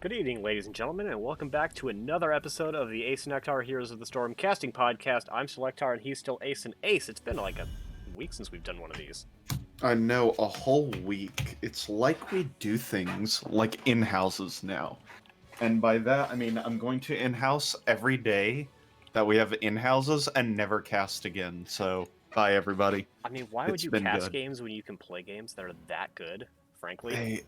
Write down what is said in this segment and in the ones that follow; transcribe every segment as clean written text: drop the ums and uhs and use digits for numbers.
Good evening, ladies and gentlemen, and welcome back to another episode of the Ace and Nektar Heroes of the Storm casting podcast. I'm Selectar, and he's still Ace and Ace. It's been like a week since we've done one of these. I know, a whole week. It's like we do things like in-houses now. And by that, I mean I'm going to in-house every day that we have in-houses and never cast again. So, bye everybody. I mean, why would It's you been cast good. games when you can play games that are that good, frankly?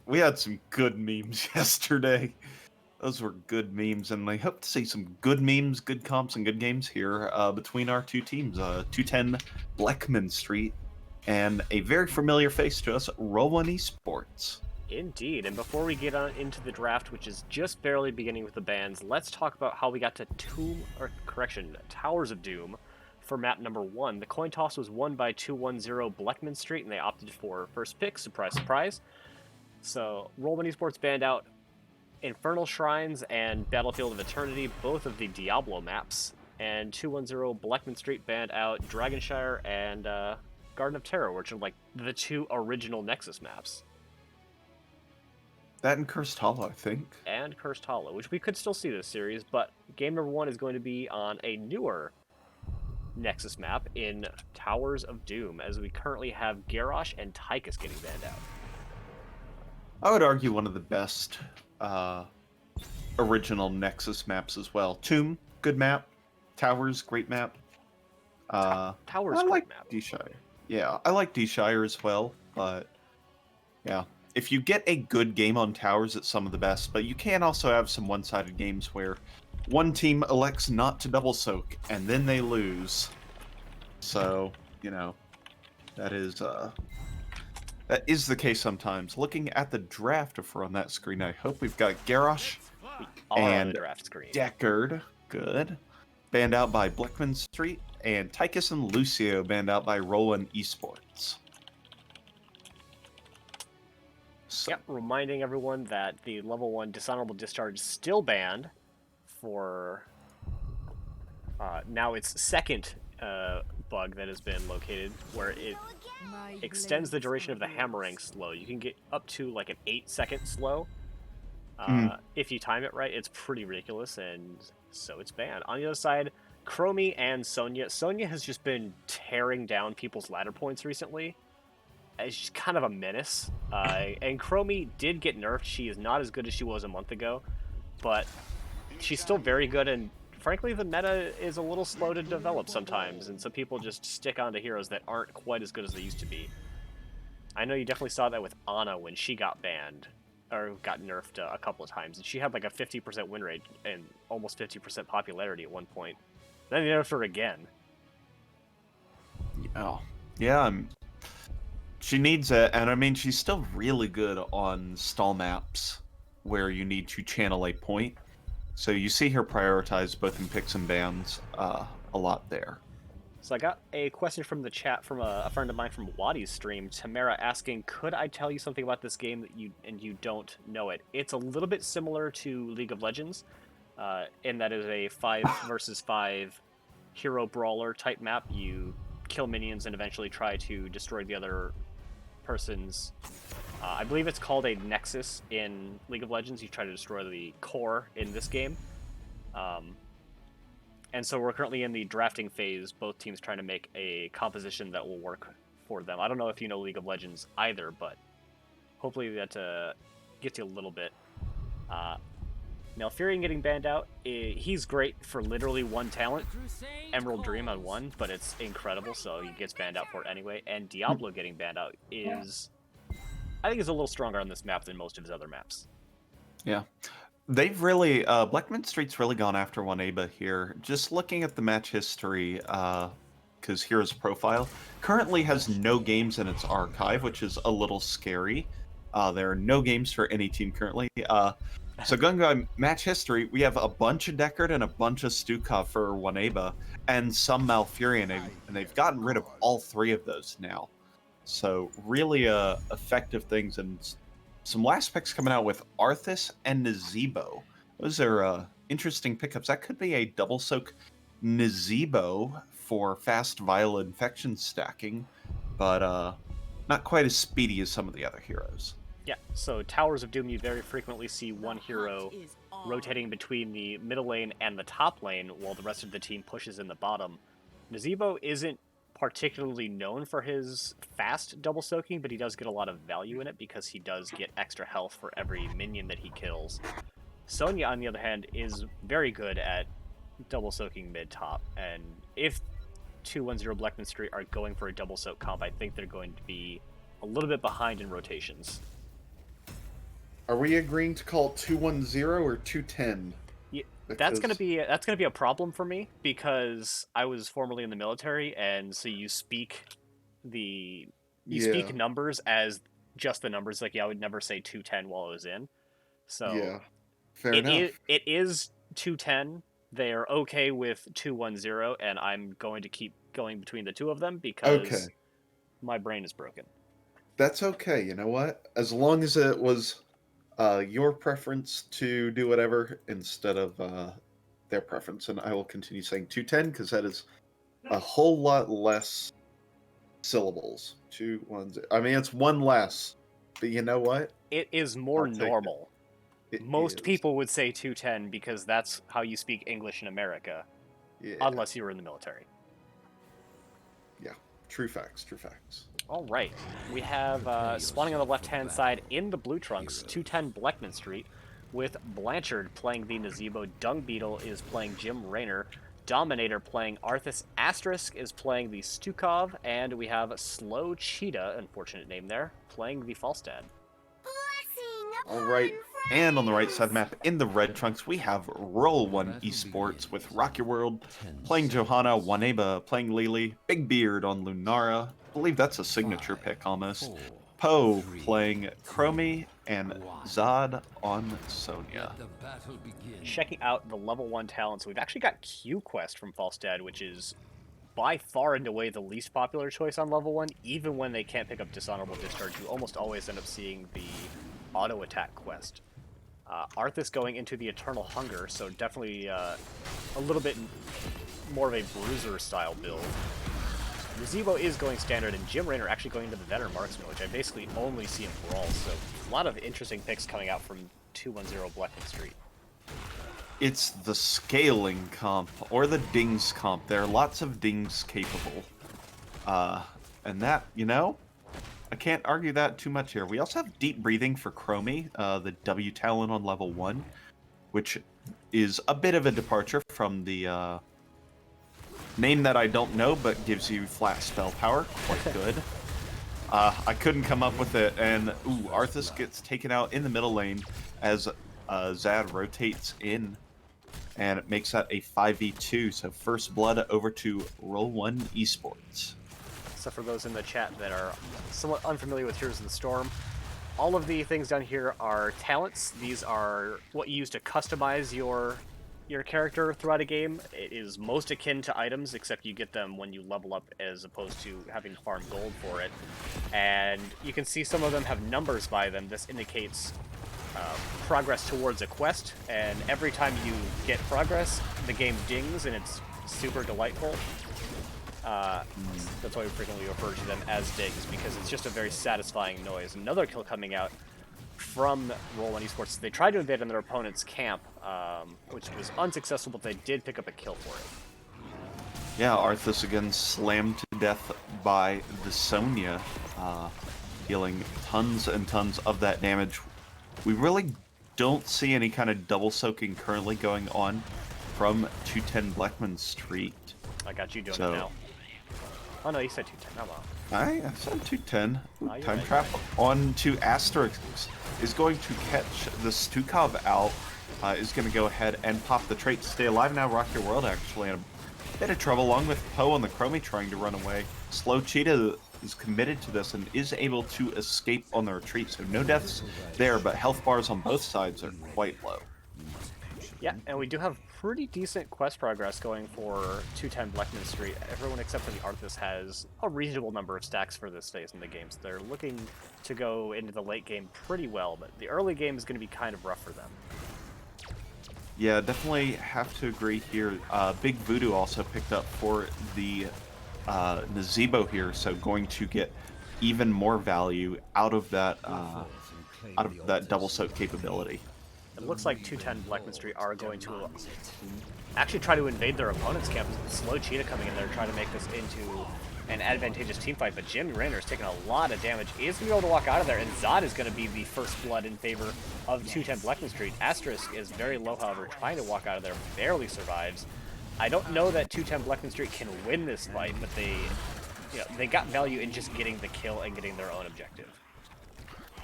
We had some good memes yesterday. Those were good memes, and I hope to see some good memes, good comps, and good games here between our two teams. 210 Blechman Street and a very familiar face to us, Roll1Esports. Indeed, and before we get on into the draft, which is just barely beginning with the bans, let's talk about how we got to Towers of Doom for map number 1. The coin toss was won by 210 Blechman Street, and they opted for first pick, surprise, surprise. So, Roll1Esports banned out Infernal Shrines and Battlefield of Eternity, both of the Diablo maps, and 210 Blechman Street banned out Dragonshire and Garden of Terror, which are like the two original Nexus maps. That and Cursed Hollow, I think. And Cursed Hollow, which we could still see this series, but game number 1 is going to be on a newer Nexus map in Towers of Doom, as we currently have Garrosh and Tychus getting banned out. I would argue one of the best original Nexus maps as well. Tomb, good map. Towers, great map. Towers, I great like map. D-Shire. Yeah, I like D-Shire as well, but yeah. If you get a good game on Towers, it's some of the best, but you can also have some one-sided games where one team elects not to double soak, and then they lose. So, you know, that is the case sometimes. Looking at the draft if we're on that screen, I hope we've got Garrosh We are on and the draft screen. Deckard, good, banned out by Blechman Street, and Tychus and Lucio banned out by Roll1Esports. So, Yep, reminding everyone that the level 1 dishonorable discharge is still banned for now its second bug that has been located, where it extends the duration of the hammering slow. You can get up to like an 8-second slow if you time it right. It's pretty ridiculous, and so it's banned. On the other side, Chromie and Sonya. Sonya has just been tearing down people's ladder points recently. She's kind of a menace. And Chromie did get nerfed. She is not as good as she was a month ago, but she's still very good, and frankly, the meta is a little slow to develop sometimes, and so people just stick on to heroes that aren't quite as good as they used to be. I know you definitely saw that with Ana when she got banned, or got nerfed a couple of times, and she had like a 50% win rate and almost 50% popularity at one point. Then they nerfed her again. yeah, she needs it, and I mean, she's still really good on stall maps where you need to channel a point. So you see her prioritize both in picks and bans a lot there. So I got a question from the chat from a friend of mine from Wadi's stream, Tamara, asking, could I tell you something about this game that you don't know it? It's a little bit similar to League of Legends, in that it is a 5 versus 5 hero brawler type map. You kill minions and eventually try to destroy the other person's... I believe it's called a Nexus in League of Legends. You try to destroy the core in this game. And so we're currently in the drafting phase, both teams trying to make a composition that will work for them. I don't know if you know League of Legends either, but hopefully that gets you a little bit. Malfurion getting banned out, he's great for literally one talent, Emerald Dream on 1, but it's incredible, so he gets banned out for it anyway. And Diablo getting banned out is... I think is a little stronger on this map than most of his other maps. Yeah. They've really, Blechman Street's really gone after 1A here. Just looking at the match history, because Hero's profile currently has no games in its archive, which is a little scary. There are no games for any team currently. So going by match history, we have a bunch of Deckard and a bunch of Stukov for 1A, and some Malfurion, and they've gotten rid of all 3 of those now. So really effective things, and some last picks coming out with Arthas and Nazebo. Those are interesting pickups. That could be a double soak Nazebo for fast viral infection stacking, but not quite as speedy as some of the other heroes. Yeah, so Towers of Doom, you very frequently see one hero rotating between the middle lane and the top lane while the rest of the team pushes in the bottom. Nazeebo isn't particularly known for his fast double soaking, but he does get a lot of value in it because he does get extra health for every minion that he kills. Sonya, on the other hand, is very good at double soaking mid top, and if 210 Blechman Street are going for a double soak comp, I think they're going to be a little bit behind in rotations. Are we agreeing to call it 210 or 210? Yeah, that's gonna be a problem for me because I was formerly in the military, and so you speak numbers as just the numbers. Like, yeah, I would never say 210 while I was in. So Yeah, fair enough. It is 210. They're okay with 210, and I'm going to keep going between the two of them because my brain is broken. That's okay. You know what? As long as it was your preference to do whatever instead of their preference, and I will continue saying 210 because that is a whole lot less syllables. 210. I mean, it's one less, but you know what? It is more normal. Most people would say 210 because that's how you speak English in America, unless you were in the military. Yeah, true facts, true facts. All right, we have spawning on the left-hand side in the blue trunks, 210 Blechman Street, with Blanchard playing the Nazeebo, Dung Beetle is playing Jim Raynor, Dominator playing Arthas, Asterisk is playing the Stukov, and we have Slow Cheetah, unfortunate name there, playing the Falstad. All right, and on the right side of the map, in the red trunks, we have Roll1Esports with Rock Your World playing Johanna, 1A playing Lily, Big Beard on Lunara, I believe that's a signature pick almost, Poe playing Chromie, and Zod on Sonya. Checking out the level 1 talents, we've actually got Q-Quest from Falstad, which is by far and away the least popular choice on level 1. Even when they can't pick up Dishonorable Discharge, you almost always end up seeing the auto attack quest. Arthas going into the Eternal Hunger, so definitely a little bit more of a bruiser style build. Nazeebo is going standard, and Jim Raynor actually going into the Veteran Marksman, which I basically only see in Brawl, so a lot of interesting picks coming out from 210 Blechman Street. It's the scaling comp, or the dings comp. There are lots of dings capable. And that, you know, I can't argue that too much here. We also have Deep Breathing for Chromie, the W talent on level 1, which is a bit of a departure from the name that I don't know, but gives you flat spell power. Quite good. I couldn't come up with it, and Arthas gets taken out in the middle lane as Zad rotates in, and it makes that a 5v2, so first blood over to Roll1Esports. So for those in the chat that are somewhat unfamiliar with Heroes of the Storm, all of the things down here are talents. These are what you use to customize your character throughout a game. It is most akin to items, except you get them when you level up as opposed to having to farm gold for it. And you can see some of them have numbers by them. This indicates progress towards a quest, and every time you get progress, the game dings, and it's super delightful. That's why we frequently refer to them as dings, because it's just a very satisfying noise. Another kill coming out from Roll1Esports. They tried to invade on their opponent's camp, which was unsuccessful, but they did pick up a kill for it. Yeah, Arthas again slammed to death by the Sonya, dealing tons and tons of that damage. We really don't see any kind of double soaking currently going on from 210 Blechman Street. I got you doing it now. Oh no, you said 210. Oh, well. I said 210. Time right. trap on to Asterix is going to catch the Stukov out. Is going to go ahead and pop the trait to stay alive now. Rock Your World actually in a bit of trouble, along with Poe and the Chromie trying to run away. Slow Cheetah is committed to this and is able to escape on the retreat, so no deaths there, but health bars on both sides are quite low. Yeah, and we do have pretty decent quest progress going for 210 Blechman Street. Everyone except for the Arthas has a reasonable number of stacks for this phase in the game, so they're looking to go into the late game pretty well, but the early game is going to be kind of rough for them. Yeah, definitely have to agree here. Big Voodoo also picked up for the Nazeebo here, so going to get even more value out of that out of that double soak capability. It looks like 210 Blechman Street are going to actually try to invade their opponent's camp. Slow Cheetah coming in there trying to make this into an advantageous team fight, but Jim Raynor is taking a lot of damage. He is going to be able to walk out of there, and Zod is going to be the first blood in favor of 210 Blechman Street. Asterisk is very low, however, trying to walk out of there, barely survives. I don't know that 210 Blechman Street can win this fight, but they got value in just getting the kill and getting their own objective.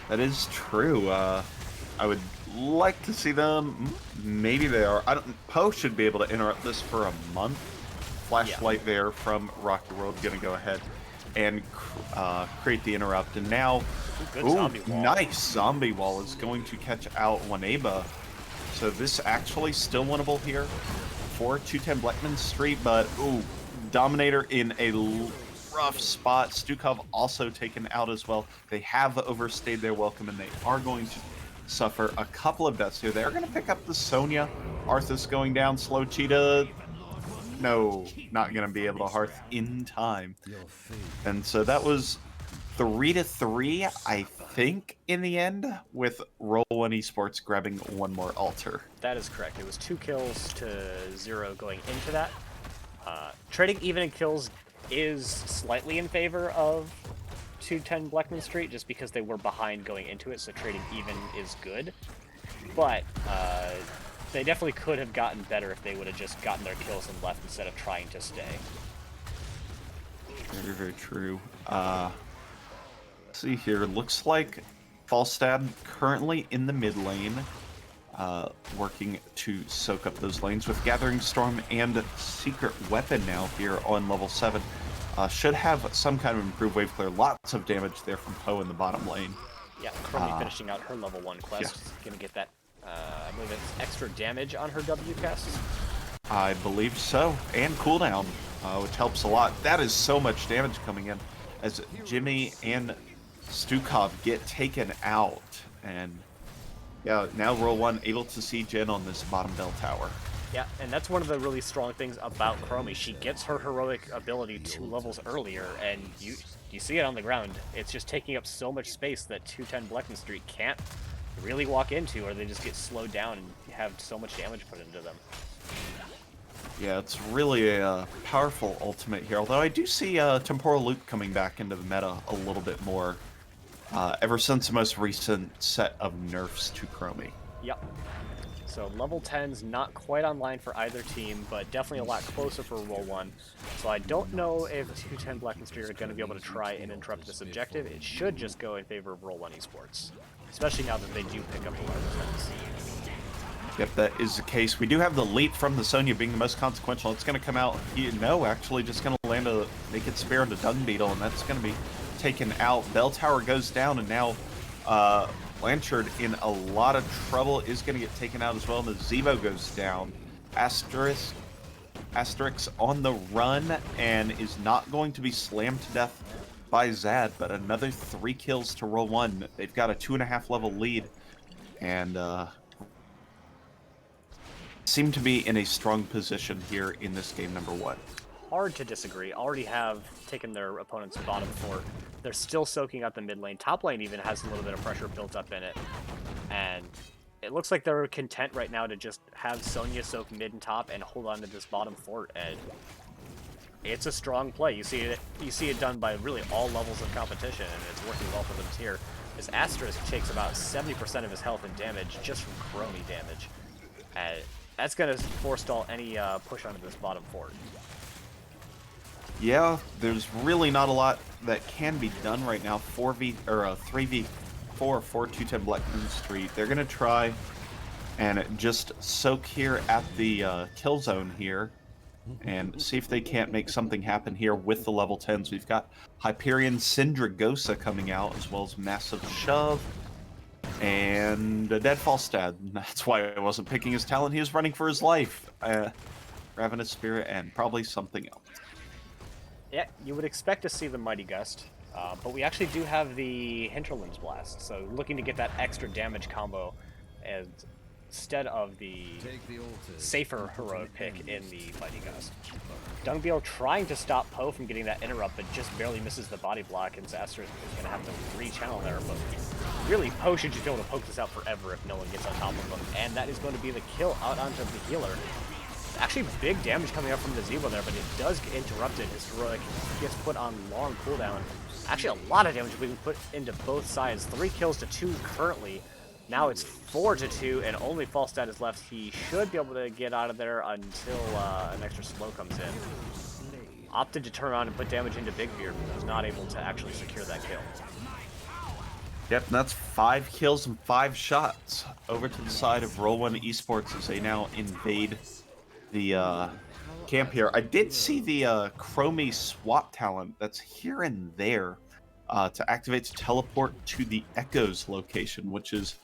That is true. I would like to see them. Maybe they are. Poe should be able to interrupt this for a month. Flashlight there from Rocky World going to go ahead and create the interrupt. And now, nice zombie wall is going to catch out Waneba. So this actually still winnable here for 210 Blechman Street, but Dominator in a rough spot. Stukov also taken out as well. They have overstayed their welcome, and they are going to suffer a couple of deaths here. They're going to pick up the Sonya. Arthas going down. Slow Cheetah. No, not going to be able to hearth in time. And so that was 3-3, I think, in the end, with Roll1Esports grabbing one more altar. That is correct. It was 2 kills to 0 going into that. Trading even in kills is slightly in favor of 210 Blechman Street, just because they were behind going into it, so trading even is good. But they definitely could have gotten better if they would have just gotten their kills and left instead of trying to stay. Very, very true. Let's see here. Looks like Falstad currently in the mid lane, working to soak up those lanes with Gathering Storm and Secret Weapon now here on level 7. Should have some kind of improved wave clear. Lots of damage there from Poe in the bottom lane. Yeah, Chromie finishing out her level 1 quest. Yeah. Gonna get that, I believe it's extra damage on her W quest. I believe so. And cooldown, which helps a lot. That is so much damage coming in as Jimmy and Stukov get taken out. And yeah, now Roll1 able to see Jen on this bottom bell tower. Yeah, and that's one of the really strong things about Chromie. She gets her heroic ability 2 levels earlier, and you see it on the ground. It's just taking up so much space that 210 Blechman Street can't really walk into, or they just get slowed down and have so much damage put into them. Yeah, it's really a powerful ultimate here, although I do see Temporal Loop coming back into the meta a little bit more ever since the most recent set of nerfs to Chromie. Yep. So level 10's not quite online for either team, but definitely a lot closer for Roll1. So I don't know if 210 Blechman Street are going to be able to try and interrupt this objective. It should just go in favor of Roll1Esports, especially now that they do pick up the level 10s. Yep, that is the case. We do have the leap from the Sonya being the most consequential. It's going to come out, actually just going to land a Naked Spear into Dung Beetle, and that's going to be taken out. Bell Tower goes down, and now Blanchard in a lot of trouble, is going to get taken out as well, and the Zebo goes down. Asterix on the run and is not going to be slammed to death by Zad, but another 3 kills to Roll1. They've got a 2.5 level lead, and seem to be in a strong position here in this game number 1. Hard to disagree. Already have taken their opponent's bottom fort. They're still soaking out the mid lane. Top lane even has a little bit of pressure built up in it. And it looks like they're content right now to just have Sonya soak mid and top and hold on to this bottom fort. And it's a strong play. You see it done by really all levels of competition, and it's working well for them here. As Asterisk takes about 70% of his health and damage just from Chromie damage. And that's going to forestall any push onto this bottom fort. Yeah, there's really not a lot that can be done right now. 3v4 for 210 Blechman Street. They're going to try and just soak here at the kill zone here and see if they can't make something happen here with the level 10s. We've got Hyperion Syndragosa coming out, as well as Massive Shove and a dead Falstad. That's why I wasn't picking his talent. He was running for his life. Ravenous Spirit and probably something else. Yeah, you would expect to see the Mighty Gust, but we actually do have the Hinterlands Blast, so looking to get that extra damage combo instead of the safer heroic pick in the Mighty Gust. Dung Beetle trying to stop Poe from getting that interrupt, but just barely misses the body block, and Zaster is going to have to re-channel there, but Really, Poe should just be able to poke this out forever if no one gets on top of him. And that is going to be the kill out onto the healer. Actually, big damage coming up from the Zebo there, but it does get interrupted. His heroic gets put on long cooldown. Actually, a lot of damage being put into both sides. 3 kills to 2 currently. Now it's 4 to 2, and only Falstad is left. He should be able to get out of there until an extra slow comes in. Opted to turn around and put damage into Big Beard, but was not able to actually secure that kill. Yep, and that's 5 kills and 5 shots over to the side of Roll1Esports as they now invade the camp here. I did see the Chromie swap talent that's here and there to activate to teleport to the Echoes location, which is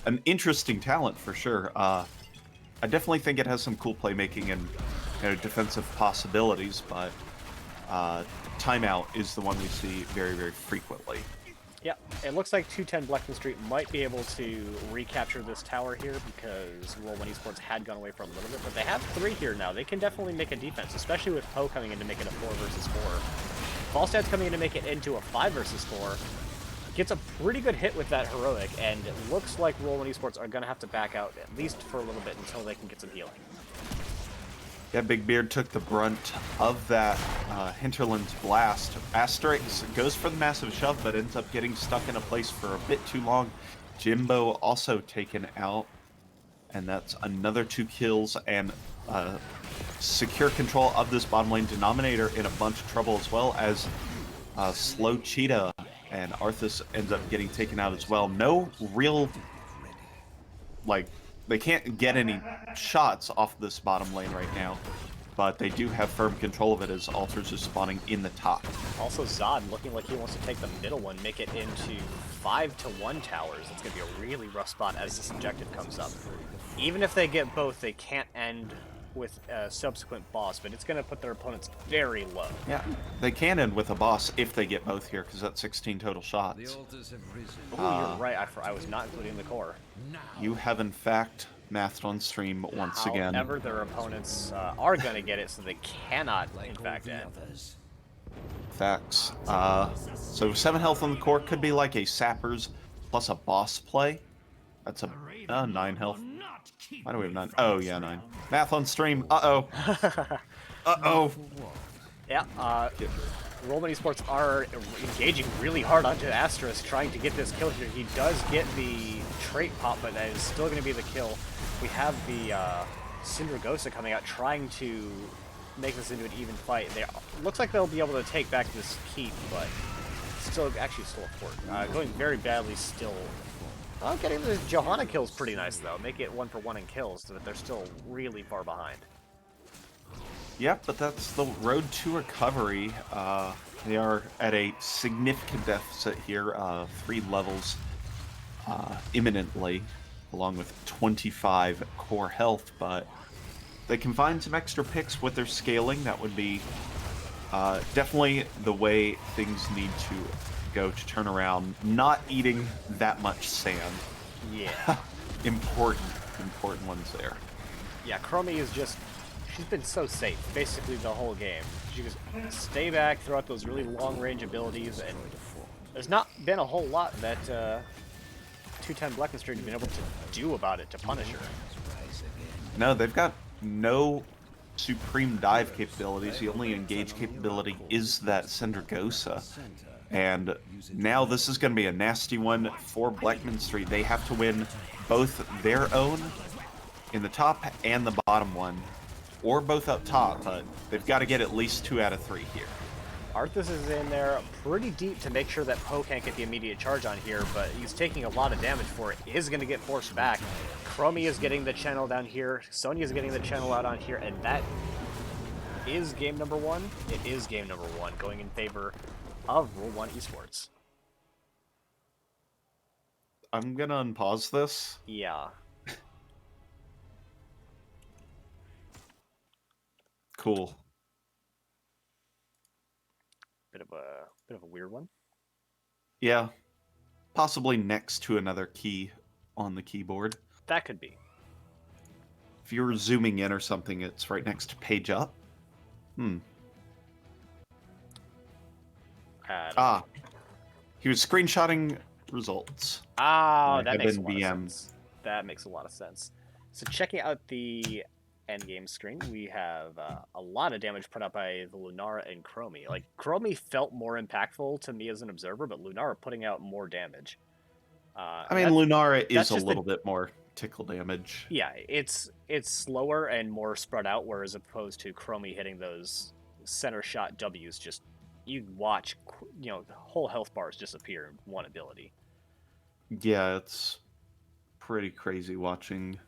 an interesting talent for sure. I definitely think it has some cool playmaking and defensive possibilities, but timeout is the one we see very, very frequently. Yeah, it looks like 210 Blechman Street might be able to recapture this tower here because Roll1Esports had gone away for a little bit, but they have 3 here now. They can definitely make a defense, especially with Poe coming in to make it a 4 versus 4. Falstad's coming in to make it into a 5 versus 4. Gets a pretty good hit with that heroic, and it looks like Roll1Esports are going to have to back out at least for a little bit until they can get some healing. Yeah, Big Beard took the brunt of that Hinterland's blast. Asterix goes for the massive shove, but ends up getting stuck in a place for a bit too long. Jimbo also taken out, and that's another 2 kills and secure control of this bottom lane. Denominator in a bunch of trouble as well as Slow Cheetah, and Arthas ends up getting taken out as well. No real, they can't get any shots off this bottom lane right now, but they do have firm control of it as Altars is spawning in the top. Also, Zod looking like he wants to take the middle one, make it into 5-1 towers. It's going to be a really rough spot as this objective comes up. Even if they get both, they can't end with a subsequent boss, but it's going to put their opponents very low. Yeah, they can end with a boss if they get both here, because that's 16 total shots. Oh, you're right. I was not including the core. You have, in fact, mathed on stream once again. However, their opponents are going to get it, so they cannot, in fact, end. Facts. So 7 health on the core could be like a Sappers plus a boss play. That's a 9 health. Why do we have 9? Oh, yeah, 9. Math on stream. Uh-oh. Uh-oh. Yeah, Roll1Esports are engaging really hard onto Asterisk, trying to get this kill here. He does get the trait pop, but that is still going to be the kill. We have the Syndragosa coming out, trying to make this into an even fight. Looks like they'll be able to take back this keep, but still a fort. Going very badly still. Getting the Johanna kills pretty nice, though. Make it 1-for-1 in kills, but they're still really far behind. Yep, but that's the road to recovery. They are at a significant deficit here, 3 levels imminently, along with 25 core health, but they can find some extra picks with their scaling. That would be definitely the way things need to go to turn around. Not eating that much sand. Yeah. important ones there. Yeah, Chromie is just... She's been so safe, basically the whole game. She just stay back, throw out those really long-range abilities, and there's not been a whole lot that 210 Blechman Street have been able to do about it to punish her. No, they've got no supreme dive capabilities. The only engage capability is that Syndragosa. And now this is going to be a nasty one for Blechman Street. They have to win both their own in the top and the bottom one, or both up top, but they've got to get at least 2 out of 3 here. Arthas is in there pretty deep to make sure that Poe can't get the immediate charge on here, but he's taking a lot of damage for it. Is going to get forced back. Chromie is getting the channel down here. Sonya is getting the channel out on here, and that is game number 1. It is game number 1, going in favor of Roll1Esports. I'm going to unpause this. Yeah. Cool. Bit of a weird one. Yeah. Possibly next to another key on the keyboard. That could be. If you're zooming in or something, it's right next to page up. He was screenshotting results. Oh, I that have makes a lot of NBM. sense. That makes a lot of sense. So checking out the endgame screen, we have a lot of damage put up by the Lunara and Chromie. Like, Chromie felt more impactful to me as an observer, but Lunara putting out more damage. I And mean, Lunara that's is a just little bit more tickle damage. yeah, it's slower and more spread out, whereas opposed to Chromie hitting those center shot W's, just you watch, whole health bars disappear in one ability. Yeah, it's pretty crazy watching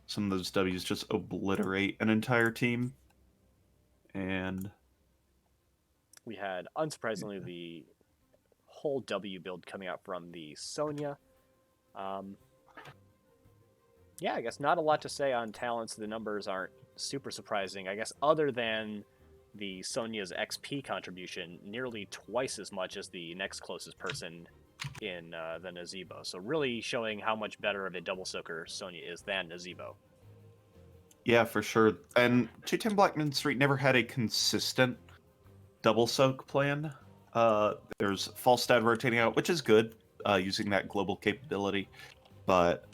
some of those W's just obliterate an entire team. And We had, unsurprisingly, the whole W build coming out from the Sonya. Um, yeah, I guess not a lot to say on talents. The numbers aren't super surprising, I guess, other than the Sonya's XP contribution, nearly twice as much as the next closest person in the Nazebo. So really showing how much better of a double soaker Sonya is than Nazebo. yeah, for sure. And 210 Blackman Street never had a consistent double soak plan. There's Falstad rotating out, which is good, using that global capability. But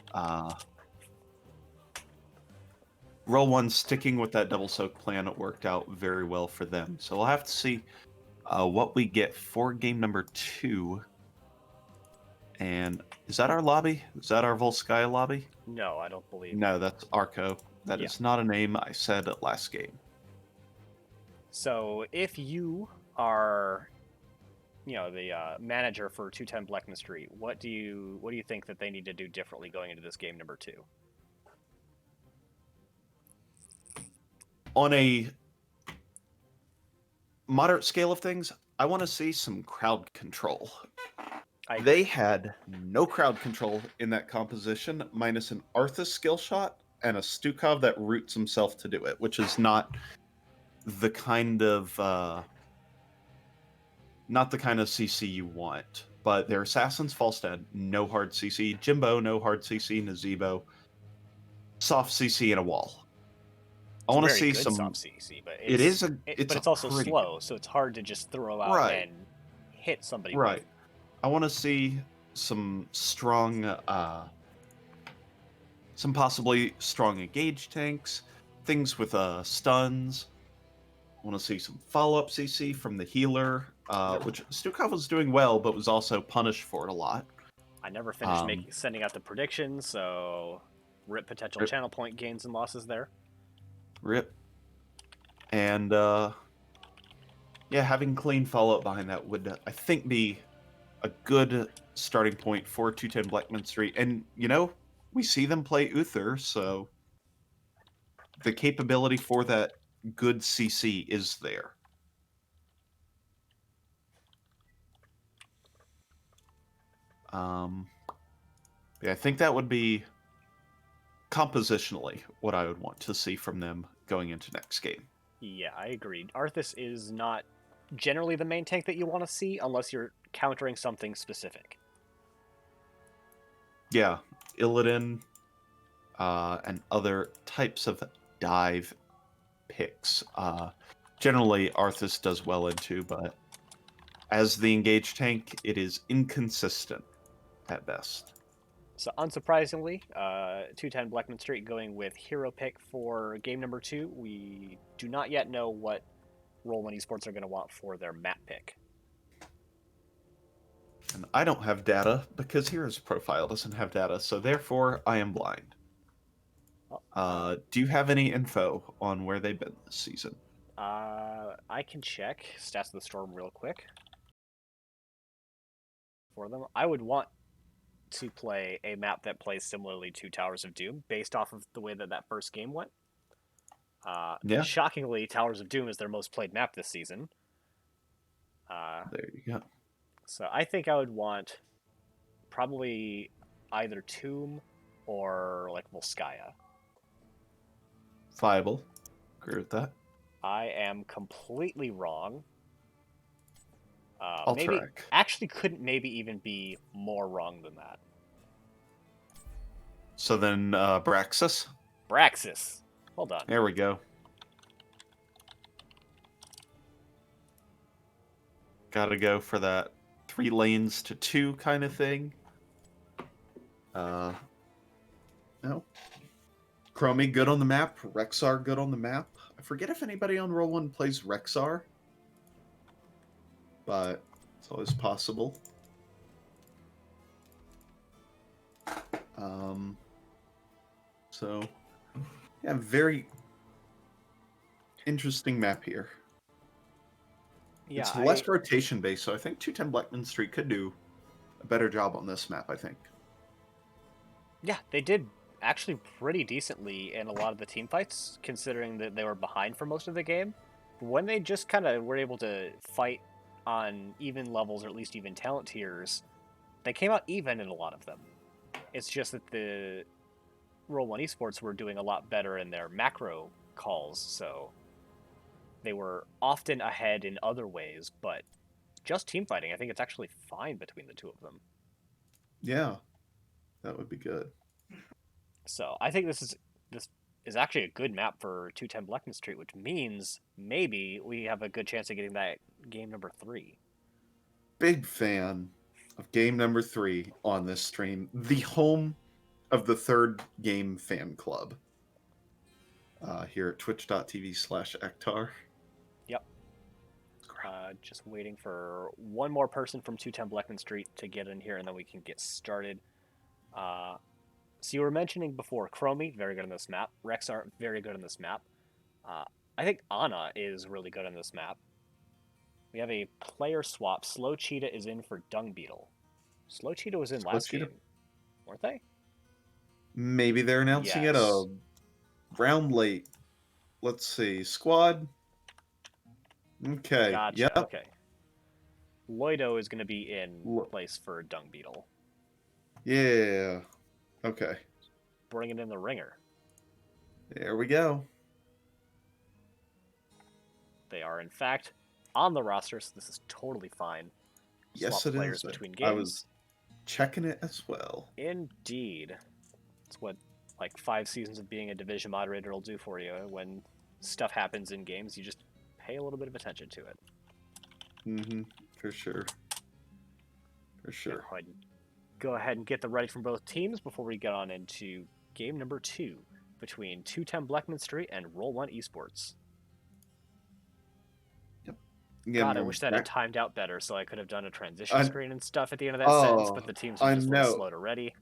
Roll1 sticking with that double soak plan worked out very well for them. So we'll have to see what we get for game number 2. And is that our lobby? Is that our Volskaya lobby? No, I don't believe. No, that's Arco. That Yeah. is not a name I said last game. So if you are, the manager for 210 Blackman Street, what do you think that they need to do differently going into this game number 2? On a moderate scale of things, I want to see some crowd control. They had no crowd control in that composition, minus an Arthas skill shot and a Stukov that roots himself to do it, which is not the kind of CC you want. But their assassins, Falstad, no hard CC. Jimbo, no hard CC. Nazebo, soft CC and a wall. I want to see some soft CC, but it's also pretty slow, so it's hard to just throw out Right. and hit somebody right. with. I want to see some strong, some possibly strong engage tanks, things with stuns. I want to see some follow-up CC from the healer, which Stukov was doing well, but was also punished for it a lot. I never finished sending out the predictions, so rip potential channel point gains and losses there. Rip. And having clean follow-up behind that would, I think, be a good starting point for 210 Blackman Street. And, we see them play Uther, so the capability for that good CC is there. I think that would be compositionally what I would want to see from them going into next game. Yeah, I agreed. Arthas is not generally the main tank that you want to see unless you're countering something specific. Yeah, Illidan and other types of dive picks. Generally, Arthas does well into, but as the engaged tank, it is inconsistent at best. So unsurprisingly, 210 Blackman Street going with hero pick for game number 2. We do not yet know what Roll1Esports are going to want for their map pick. And I don't have data because Hero's profile doesn't have data, so therefore I am blind. Do you have any info on where they've been this season? I can check Stats of the Storm real quick for them. I would want to play a map that plays similarly to Towers of Doom based off of the way that first game went. Shockingly, Towers of Doom is their most played map this season. There you go. So I think I would want probably either Tomb or like Volskaya. Viable. Agree with that. I am completely wrong. I'll track. Actually couldn't maybe even be more wrong than that. So then Braxis? Braxis. Hold on. There we go. Gotta go for that 3 lanes to 2 kind of thing. No. Chromie good on the map. Rexar good on the map. I forget if anybody on Roll1 plays Rexar, but it's always possible. So, yeah, very interesting map here. Yeah, It's less rotation based, so I think 210 Blechman Street could do a better job on this map, I think. Yeah, they did actually pretty decently in a lot of the team fights, considering that they were behind for most of the game. When they just kind of were able to fight on even levels, or at least even talent tiers, they came out even in a lot of them. It's just that the Roll1Esports were doing a lot better in their macro calls, so they were often ahead in other ways, but just team fighting, I think it's actually fine between the two of them. Yeah, that would be good. So I think this is actually a good map for 210 Blechman Street, which means maybe we have a good chance of getting that game number 3. Big fan of game number 3 on this stream. The home of the third game fan club. Here at twitch.tv/Ektar. Yep. Just waiting for one more person from 210 Blechman Street to get in here, and then we can get started. So you were mentioning before, Chromie, very good on this map. Rexar, very good on this map. I think Ana is really good on this map. We have a player swap. Slow Cheetah is in for Dung Beetle. Slow Cheetah was in last game, weren't they? Maybe they're announcing it a round late. Let's see. Squad. Okay. Gotcha. Yep. Okay. Loido is going to be in place for Dung Beetle. Yeah. Okay. Bringing in the ringer. There we go. They are, in fact, on the roster, so this is totally fine. Yes, Swap it players is. between games. I was checking it as well. Indeed. It's what, like, 5 seasons of being a division moderator will do for you. When stuff happens in games, you just pay a little bit of attention to it. Mm-hmm. For sure. For sure. Go ahead and get the ready from both teams before we get on into game number 2 between 210 Blechman Street and Roll1Esports. Yep. God, I wish that had timed out better so I could have done a transition screen and stuff at the end of that sentence, but the teams are just a little slow to ready.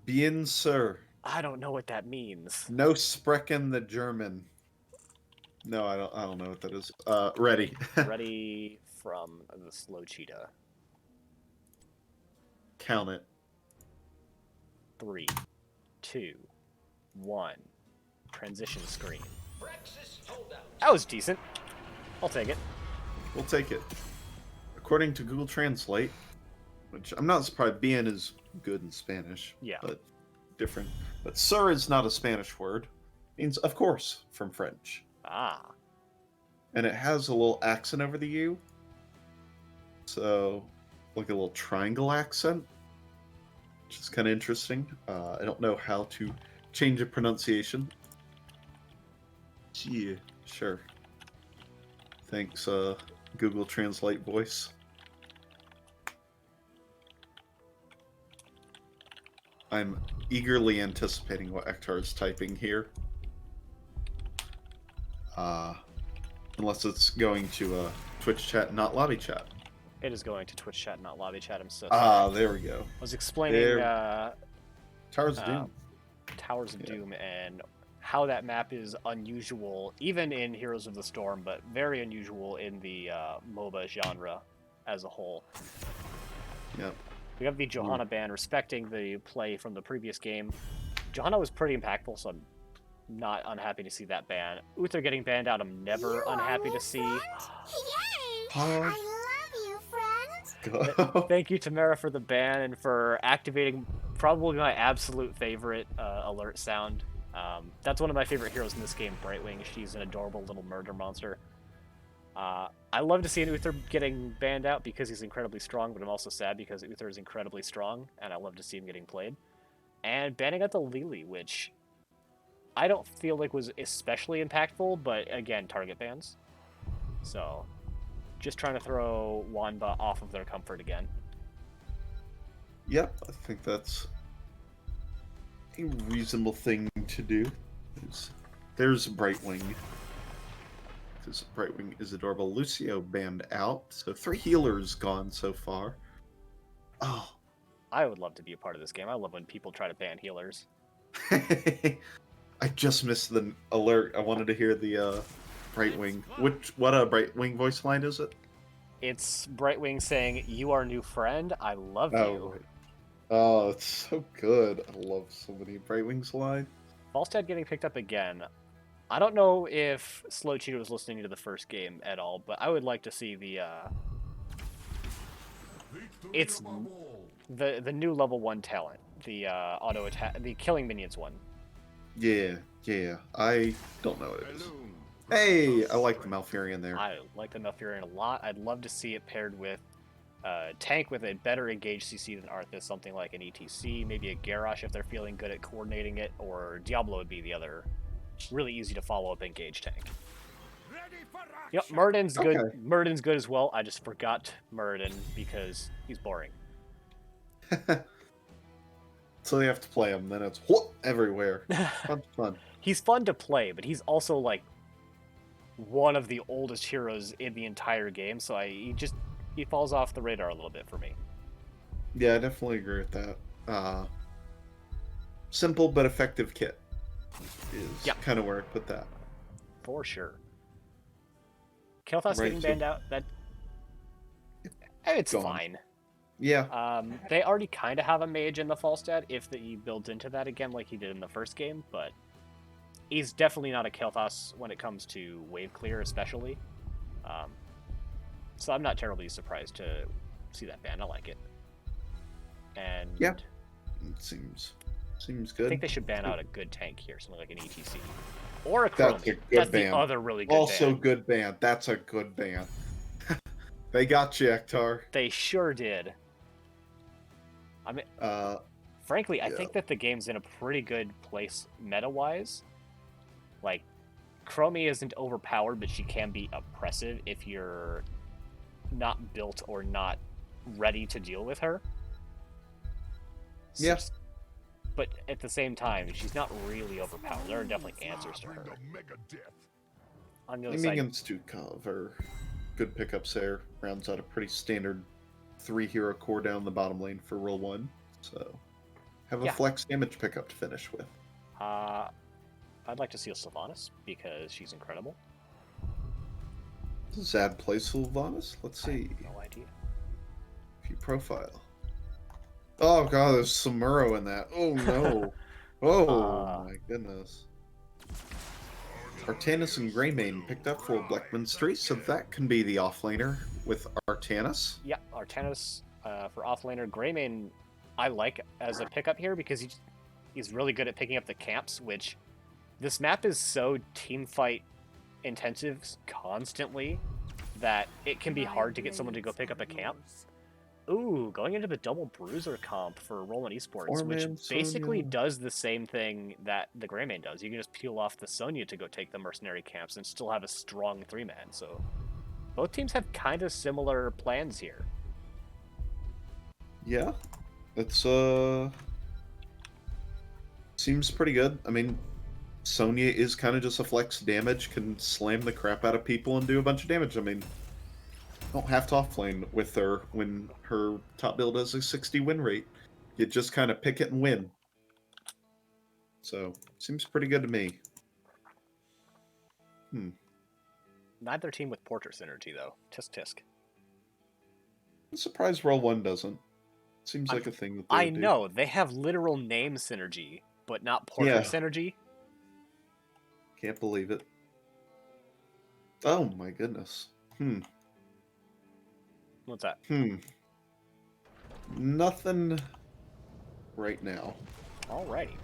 Bien, sir. I don't know what that means. No sprechen the German. No, I don't know what that is. Ready. Ready from the Slow Cheetah. Count it. 3, 2, 1. Transition screen. That was decent. I'll take it. We'll take it. According to Google Translate, which I'm not surprised, bien is good in Spanish. Yeah. But different. But sir is not a Spanish word. It means of course from French. Ah. And it has a little accent over the U. So, like a little triangle accent. Which is kind of interesting. I don't know how to change the pronunciation. Yeah, sure. Thanks, Google Translate voice. I'm eagerly anticipating what Ektar is typing here. Unless it's going to Twitch chat, not lobby chat. It is going to Twitch chat, not lobby chat. I'm so sorry. There we go. I was explaining Towers of Doom. Towers of Doom and how that map is unusual, even in Heroes of the Storm, but very unusual in the MOBA genre as a whole. Yep. We have the Johanna ban, respecting the play from the previous game. Johanna was pretty impactful, so I'm not unhappy to see that ban. Uther getting banned out, I'm never unhappy to see. I love you, friend. Thank you, Tamara, for the ban and for activating probably my absolute favorite alert sound. That's one of my favorite heroes in this game, Brightwing. She's an adorable little murder monster. I love to see an Uther getting banned out because he's incredibly strong, but I'm also sad because Uther is incredibly strong, and I love to see him getting played. And banning out the Lily, which I don't feel like was especially impactful, but again, target bans. So, just trying to throw Wanba off of their comfort again. Yep, I think that's a reasonable thing to do. There's Brightwing. Because Brightwing is adorable. Lucio banned out, so 3 healers gone so far. Oh. I would love to be a part of this game. I love when people try to ban healers. I just missed the alert. I wanted to hear the Brightwing. What Brightwing voice line is it? It's Brightwing saying, "You are new friend. I love Oh, you." right. Oh, it's so good. I love so many Brightwing's line. Falstad getting picked up again. I don't know if Slow Cheater was listening to the first game at all, but I would like to see the it's the new level 1 talent, the auto attack, the killing minions one. Yeah. I don't know what it is. Hey, I like the Malfurion there. I like the Malfurion a lot. I'd love to see it paired with tank with a better engaged CC than Arthas, something like an ETC, maybe a Garrosh if they're feeling good at coordinating it, or Diablo would be the other really easy to follow up engaged tank. Yep, Muradin's good. Okay. Muradin's good as well. I just forgot Muradin because he's boring. So you have to play him, then it's whoop everywhere. Fun. He's fun to play, but he's also like one of the oldest heroes in the entire game, so he falls off the radar a little bit for me. Yeah, I definitely agree with that. Simple but effective kit is kind of where I put that. For sure. Kael'thas Right, getting banned out, it's gone. fine. Yeah. They already kind of have a mage in the Falstad if he builds into that again like he did in the first game, but he's definitely not a Kael'thas when it comes to wave clear especially. So I'm not terribly surprised to see that ban. I like it. And Yeah. It seems good. I think they should ban out a good tank here, something like an ETC. Or a That's Chromie. a good That's ban. the other really good Also ban. good ban. That's a good ban. They got you, Ektar. They sure did. I mean, frankly, I think that the game's in a pretty good place meta-wise. Like, Chromie isn't overpowered, but she can be oppressive if you're not built or not ready to deal with her. Yeah. But at the same time, she's not really overpowered. There are definitely answers to her. On the other Aiming side, against Stukov are good pickups there. Rounds out a pretty standard 3-hero core down the bottom lane for Roll1. So, have a flex damage pickup to finish with. I'd like to see a Sylvanas because she's incredible. Does Zad play Sylvanas? Let's see. No idea. View profile. Oh god, there's Samuro in that. Oh no. Oh my goodness. Artanis and Greymane picked up for Blechman Street, so that can be the offlaner with Artanis. Yeah, Artanis for offlaner. Greymane I like as a pickup here because he's really good at picking up the camps, which this map is so teamfight intensive constantly that it can be hard to get someone to go pick up a camp. Ooh, going into the double bruiser comp for Roll1Esports, which basically does the same thing that the Greymane does. You can just peel off the Sonya to go take the mercenary camps and still have a strong 3-man. So both teams have kind of similar plans here. Yeah, it's seems pretty good. I mean, Sonya is kind of just a flex damage, can slam the crap out of people and do a bunch of damage. I mean, don't have to offlane with her when her top build has a 60 win rate. You just kind of pick it and win. So, seems pretty good to me. Neither team with portrait synergy, though. Tisk tisk. I'm surprised Roll1 doesn't. Seems like a thing that they I would do. know, they have literal name synergy, but not portrait synergy. Can't believe it. Oh my goodness. What's that? Nothing right now. Alrighty.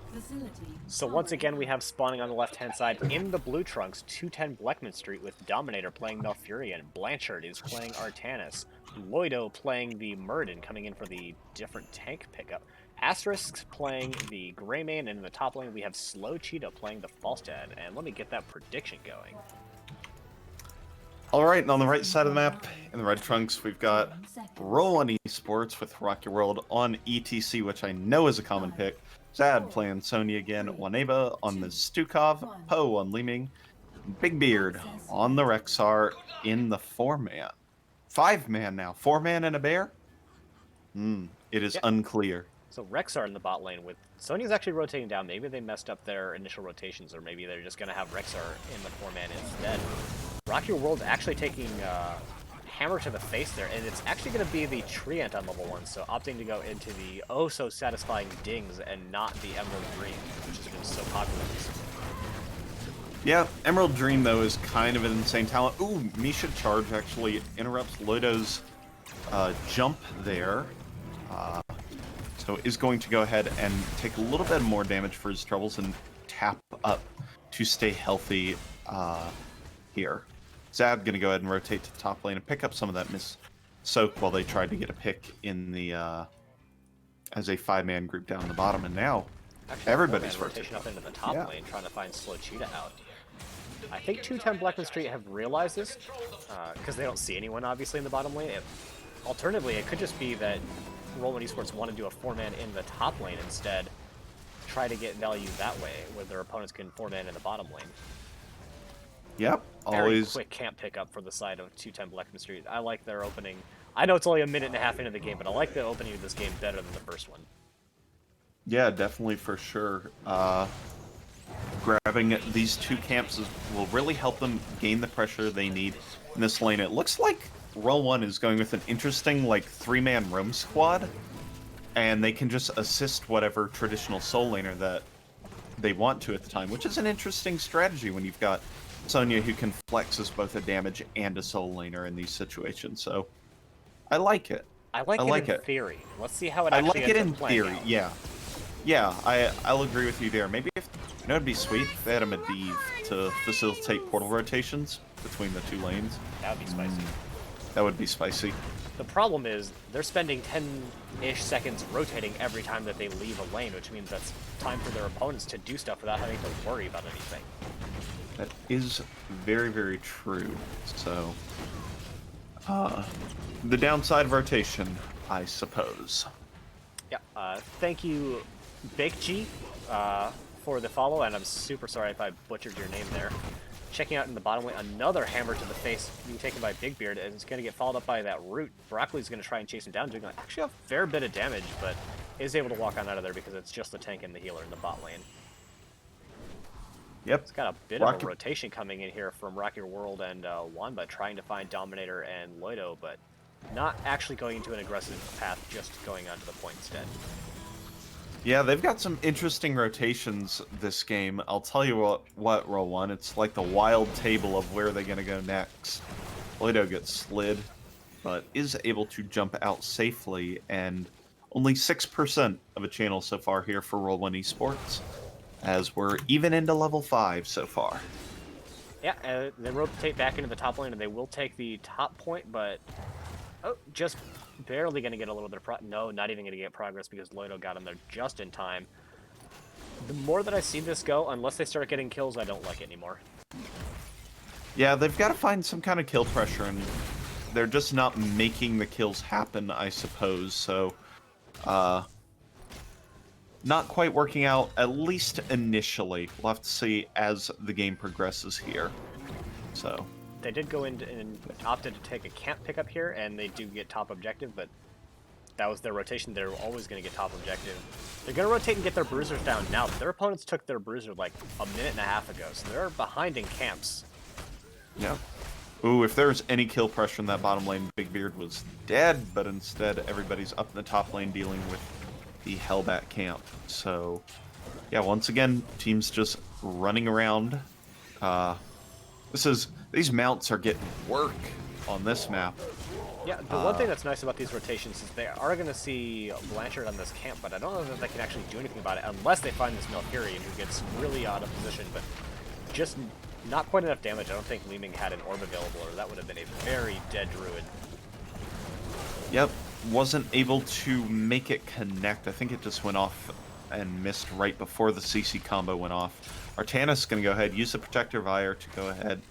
So once again, we have spawning on the left-hand side in the blue trunks, 210 Blechman Street with Dominator playing Malfurion, Blanchard is playing Artanis, Loido playing the Muradin, coming in for the different tank pickup, Asterisk playing the Greymane, and in the top lane we have Slow Cheetah playing the Falstad. And let me get that prediction going. All right, and on the right side of the map, in the red trunks, we've got Roll1Esports with Rock Your World on ETC, which I know is a common pick. Zad playing Sonya again, 1Eba on the Stukov, Poe on Leeming, Big Beard on the Rexar in the 4-man. 5-man now. 4-man and a bear? It is unclear. So Rexar in the bot lane with Sonya's actually rotating down. Maybe they messed up their initial rotations, or maybe they're just going to have Rexar in the 4-man instead. Rock Your World actually taking Hammer to the face there, and it's actually going to be the Treant on level 1, so opting to go into the oh-so-satisfying Dings and not the Emerald Dream, which has been so popular recently. Yeah, Emerald Dream, though, is kind of an insane talent. Ooh, Misha Charge actually interrupts Lodo's jump there. So is going to go ahead and take a little bit more damage for his troubles and tap up to stay healthy here. Zab going to go ahead and rotate to the top lane and pick up some of that miss soak while they tried to get a pick in the as a 5-man group down the bottom. And now actually, everybody's rotation up into the top lane, trying to find Slow Cheetah out. I think 210 Blechman Street have realized this because they don't see anyone obviously in the bottom lane. Alternatively, it could just be that Roll1Esports want to do a 4-man in the top lane instead, try to get value that way, where their opponents can 4-man in the bottom lane. Yep, Very always quick camp pickup for the side of 210 Blechman Street. I like their opening. I know it's only a minute and a half into the game, but I like the opening of this game better than the first one. Yeah, definitely for sure. Grabbing these two camps will really help them gain the pressure they need in this lane. It looks like Roll1 is going with an interesting, like, 3-man roam squad, and they can just assist whatever traditional soul laner that they want to at the time, which is an interesting strategy when you've got Sonya who can flex as both a damage and a soul laner in these situations. So I like it. I like it in theory. Let's see how it I actually like it in ends up playing theory, out. yeah. Yeah, I'll agree with you there. Maybe if, you know, it'd be sweet if they had a Medivh to facilitate portal rotations between the two lanes. That would be spicy. That would be spicy. The problem is they're spending 10-ish seconds rotating every time that they leave a lane, which means that's time for their opponents to do stuff without having to worry about anything. That is very, very true. So, the downside of rotation, I suppose. Yeah, thank you, Big G, for the follow, and I'm super sorry if I butchered your name there. Checking out in the bottom lane, another hammer to the face being taken by Big Beard, and it's going to get followed up by that root. Broccoli's going to try and chase him down, doing actually a fair bit of damage, but is able to walk on out of there because it's just the tank and the healer in the bot lane. Yep. It's got a bit of a rotation coming in here from Rock Your World and Wanba, trying to find Dominator and Loido, but not actually going into an aggressive path, just going onto the point instead. Yeah, they've got some interesting rotations this game. I'll tell you what, Roll1, it's like the wild table of where they're going to go next. Loido gets slid, but is able to jump out safely, and only 6% of a channel so far here for Roll1Esports, as we're even into level 5 so far. Yeah, they rotate back into the top lane, and they will take the top point, but just barely going to get a little bit of no, not even going to get progress because Loido got him there just in time. The more that I see this go, unless they start getting kills, I don't like it anymore. Yeah, they've got to find some kind of kill pressure, and they're just not making the kills happen, I suppose. So, not quite working out, at least initially. We'll have to see as the game progresses here. So they did go in and opted to take a camp pickup here, and they do get top objective, but that was their rotation. They're always going to get top objective. They're going to rotate and get their bruisers down now. Their opponents took their bruiser like a minute and a half ago, so they're behind in camps. Yeah. Ooh, if there was any kill pressure in that bottom lane, Big Beard was dead, but instead everybody's up in the top lane dealing with the Hellbat camp. So, yeah, once again, teams just running around. These mounts are getting work on this map. Yeah, the one thing that's nice about these rotations is they are going to see Blanchard on this camp, but I don't know that they can actually do anything about it unless they find this Melfurion who gets really out of position, but just not quite enough damage. I don't think Leeming had an orb available, or that would have been a very dead druid. Yep, wasn't able to make it connect. I think it just went off and missed right before the CC combo went off. Artanis going to go ahead, use the Protector Vire to go ahead,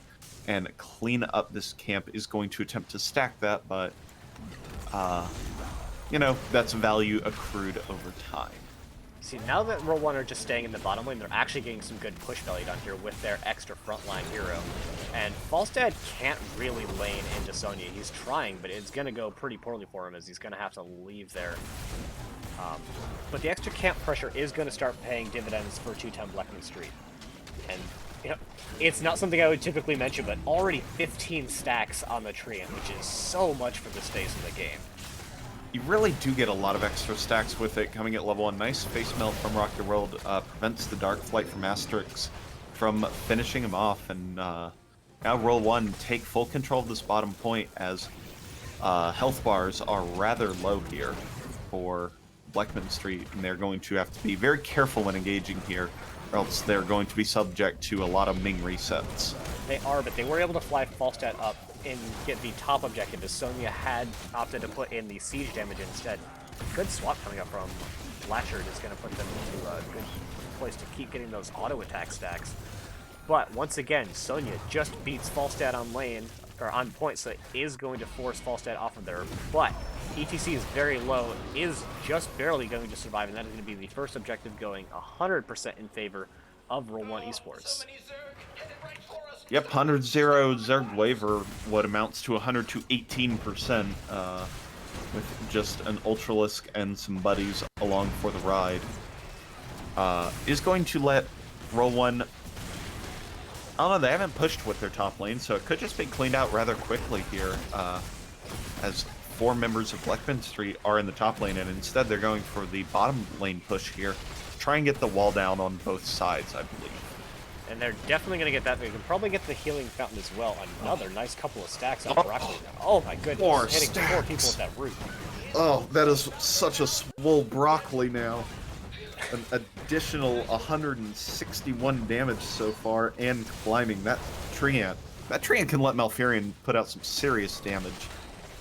and clean up this camp, is going to attempt to stack that, but, you know, that's value accrued over time. See, now that Roll1 are just staying in the bottom lane, they're actually getting some good push value down here with their extra frontline hero. And Falstad can't really lane into Sonya. He's trying, but it's going to go pretty poorly for him as he's going to have to leave there. But the extra camp pressure is going to start paying dividends for 210 Blechman Street. And, you know, it's not something I would typically mention, but already 15 stacks on the Treant, which is so much for this phase of the game. You really do get a lot of extra stacks with it coming at level 1. Nice face melt from Rocket World prevents the Dark Flight from Asterix from finishing him off, and now Roll1 take full control of this bottom point as health bars are rather low here for Blechman Street, and they're going to have to be very careful when engaging here, or else they're going to be subject to a lot of Ming resets. They are, but they were able to fly Falstad up and get the top objective, as Sonya had opted to put in the siege damage instead. Good swap coming up from Blatchard is going to put them into a good place to keep getting those auto attack stacks. But once again, Sonya just beats Falstad on lane, or on point, so it is going to force Falstad off of there. But ETC is very low, is just barely going to survive, and that is going to be the first objective going 100% in favor of Roll1Esports. Yep, 100-0 Zerg Waver, what amounts to 100 to 18%, with just an Ultralisk and some buddies along for the ride. Is going to let Roll1... I don't know, they haven't pushed with their top lane, so it could just be cleaned out rather quickly here, as 4 members of Blechman Street are in the top lane, and instead they're going for the bottom lane push here to try and get the wall down on both sides, I believe. And they're definitely going to get that. They can probably get the healing fountain as well. Another nice couple of stacks on Broccoli. Oh my goodness, More hitting 4 stacks. people with that root. Oh, that is such a swole Broccoli now. An additional 161 damage so far, and climbing. That Treant can let Malfurion put out some serious damage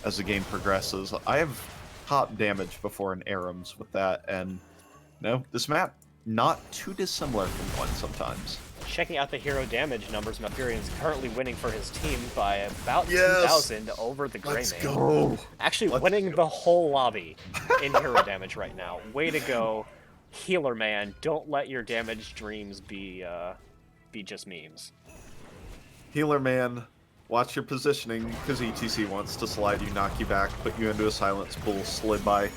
as the game progresses. I have top damage before an Arams with that, and no, this map, not too dissimilar from one sometimes. Checking out the hero damage numbers, Malfurion's currently winning for his team by about Yes! 2,000 over the Grey Let's Man. go! Actually Let's winning go. the whole lobby in hero damage right now. Way to go, healer man. Don't let your damage dreams be just memes. Healer man, watch your positioning, because ETC wants to slide you, knock you back, put you into a silence pool, slid by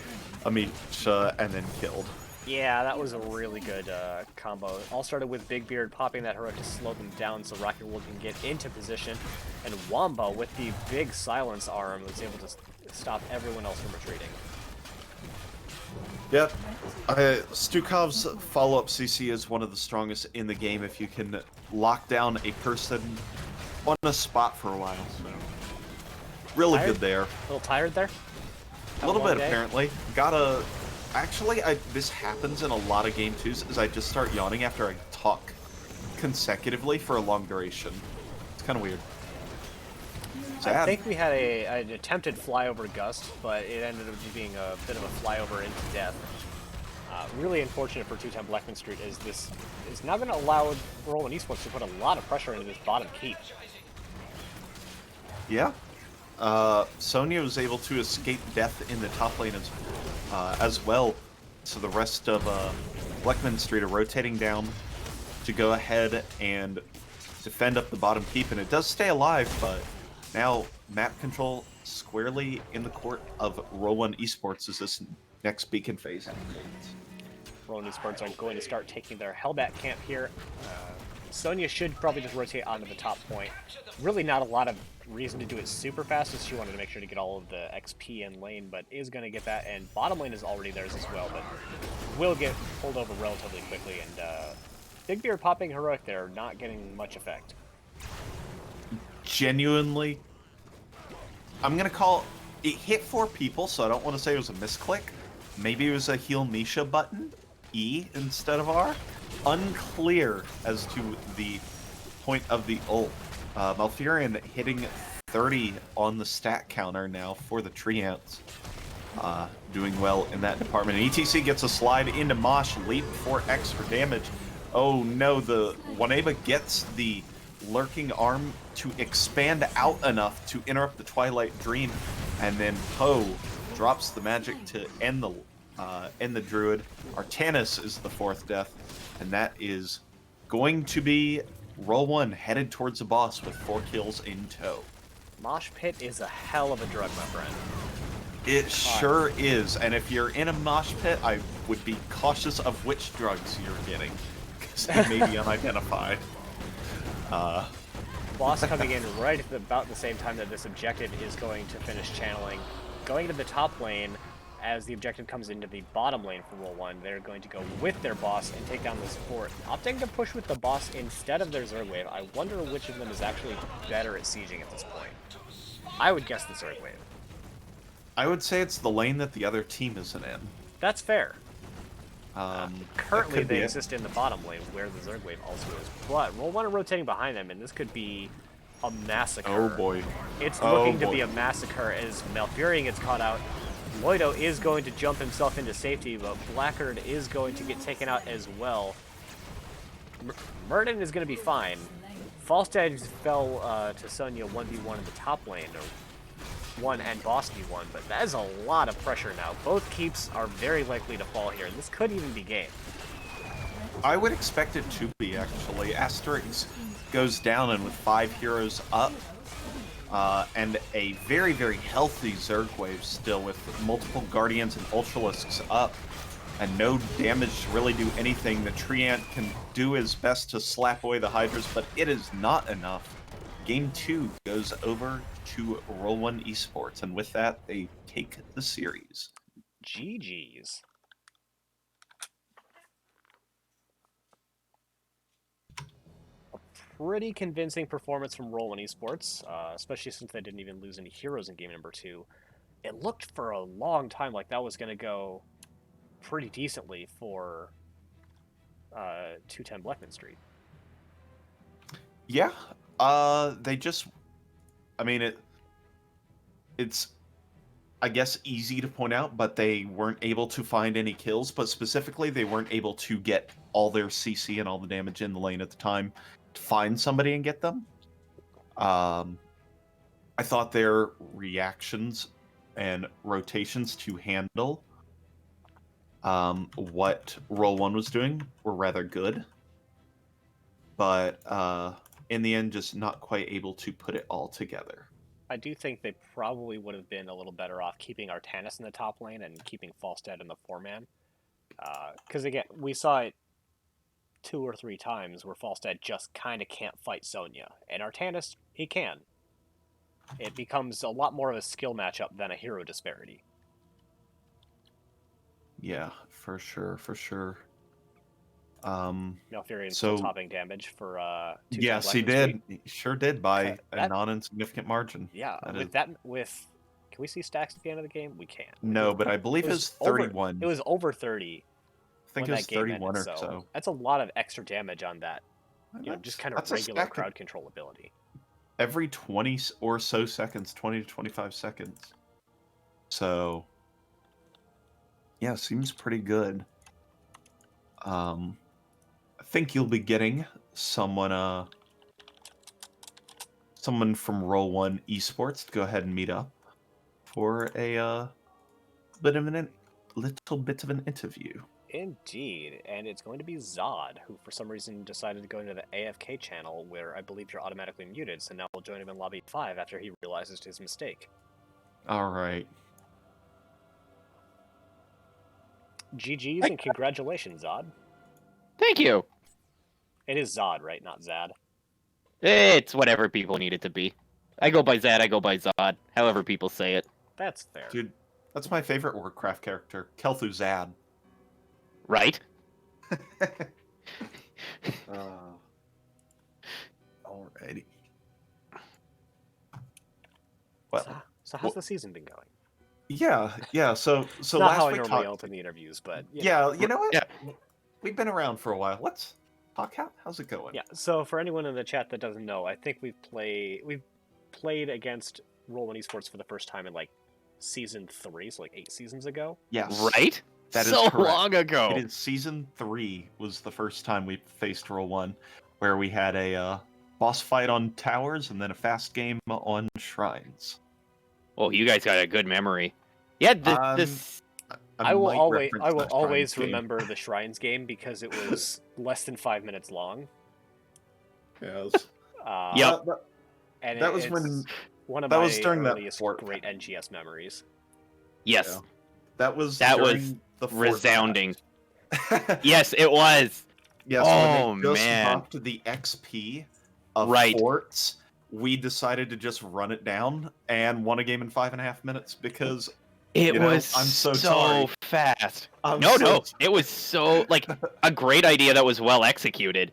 Amisha, and then killed. Yeah, that was a really good combo. It all started with Big Beard popping that heroic to slow them down so Rocket World can get into position, and Wamba with the big silence arm was able to stop everyone else from retreating. Yep. Stukov's follow-up CC is one of the strongest in the game if you can lock down a person on a spot for a while. So really Tired? good there. A little tired there? A little long bit, day? apparently. Gotta... Actually, this happens in a lot of game 2s, is I just start yawning after I talk consecutively for a long duration. It's kind of weird. Sad. I think we had an attempted flyover gust, but it ended up being a bit of a flyover into death. Really unfortunate for 210 Blechman Street is this is now going to allow Roll1Esports to put a lot of pressure into this bottom keep. Yeah. Sonya was able to escape death in the top lane as well. So the rest of Blechman Street are rotating down to go ahead and defend up the bottom keep, and it does stay alive, but now map control squarely in the court of Roll1Esports as this next beacon phase activates. Roll1Esports are going to start taking their Hellbat camp here. Sonya should probably just rotate onto the top point. Really not a lot of reason to do it super fast, as she wanted to make sure to get all of the XP in lane, but is going to get that, and bottom lane is already theirs as well, but will get pulled over relatively quickly, and Big Beard popping heroic there, not getting much effect. Genuinely, I'm going to call... It hit 4 people, so I don't want to say it was a misclick. Maybe it was a heal Misha button, E instead of R. Unclear as to the point of the ult. Malfurion hitting 30 on the stat counter now for the Treants. Doing well in that department. And ETC gets a slide into Mosh, leap for extra damage. Oh no, the Waneba gets the lurking arm to expand out enough to interrupt the Twilight Dream, and then Poe drops the magic to end the Druid. Artanis is the 4th death, and that is going to be Roll1 headed towards the boss with 4 kills in tow. Mosh Pit is a hell of a drug, my friend. It sure is, and if you're in a mosh pit, I would be cautious of which drugs you're getting, because they may be unidentified. Boss coming in right at about the same time that this objective is going to finish channeling. Going to the top lane, as the objective comes into the bottom lane for Roll1, they're going to go with their boss and take down this fort. Opting to push with the boss instead of their Zerg Wave, I wonder which of them is actually better at sieging at this point. I would guess the Zerg Wave. I would say it's the lane that the other team isn't in. That's fair. Currently, they be exist in the bottom lane, where the Zerg Wave also is. But Roll1 are rotating behind them, and this could be a massacre. Oh boy. It's looking to be a massacre as Malfurion gets caught out. Loido is going to jump himself into safety, but Blackguard is going to get taken out as well. Murden is going to be fine. Falstad fell to Sonya 1v1 in the top lane, or 1 and boss v1, but that is a lot of pressure now. Both keeps are very likely to fall here, and this could even be game. I would expect it to be, actually. Asterix goes down, and with 5 heroes up, and a very, very healthy Zerg wave still, with multiple Guardians and Ultralisks up, and no damage to really do anything. The Treant can do his best to slap away the Hydras, but it is not enough. Game 2 goes over to Roll1Esports, and with that, they take the series. GG's. A pretty convincing performance from Roll1Esports, especially since they didn't even lose any heroes in game number 2. It looked for a long time like that was going to go pretty decently for 210 Blechman Street. Yeah, they just, I mean, it's, I guess, easy to point out, but they weren't able to find any kills, but specifically they weren't able to get all their CC and all the damage in the lane at the time to find somebody and get them. I thought their reactions and rotations to handle what Roll1 was doing were rather good, but in the end, just not quite able to put it all together. I do think they probably would have been a little better off keeping Artanis in the top lane and keeping Falstad in the 4-man. Because again, we saw it 2 or 3 times where Falstad just kind of can't fight Sonya. And Artanis, he can. It becomes a lot more of a skill matchup than a hero disparity. Yeah, for sure, for sure. Malfurion's still topping damage for yes, he did. He sure did by a non-insignificant margin. Yeah, with can we see stacks at the end of the game? We can't. No, but I believe it was 31. It was over 30. I think it was 31 ended, or so. That's a lot of extra damage on that. You know, just kind of regular crowd control ability. Every 20 or so seconds, 20 to 25 seconds. So, yeah, seems pretty good. I think you'll be getting someone from Roll1Esports to go ahead and meet up for a little bit of an interview. Indeed, and it's going to be Zod, who for some reason decided to go into the AFK channel, where I believe you're automatically muted, so now we'll join him in Lobby 5 after he realizes his mistake. Alright. GG's and congratulations, Zod. Thank you. It is Zod, right? Not Zad. It's whatever people need it to be. I go by Zad, I go by Zod. However people say it. That's fair. Dude, that's my favorite Warcraft character, Kel'Thuzad. Zad. Right? Alrighty. Well, so how's the season been going? Yeah. So not last how I week normally open the interviews, but yeah, you know what? Yeah. We've been around for a while. Let's talk. How's it going? Yeah. So for anyone in the chat that doesn't know, I think we've played against Roll1Esports for the first time in like season 3, so like 8 seasons ago. Yes. Right? That is so correct. long ago. It is season 3 was the first time we faced Roll1, where we had a boss fight on towers, and then a fast game on shrines. Oh, you guys got a good memory. Yeah, Um, this. I will might always reference I will that always Shrines game. remember the Shrines game because it was less than 5 minutes long. Yes. Yep. And That was it's when- one of that my was during that earliest fort great patch. NGS memories. Yes, Yeah. That was That during was the fort resounding. patch. Yes, it was. Yes, Oh, when they just man. buffed the XP of Right. forts, we decided to just run it down and won a game in 5.5 minutes because It You know, was I'm so sorry. fast. I'm No, so no, sorry. it was so like a great idea that was well executed.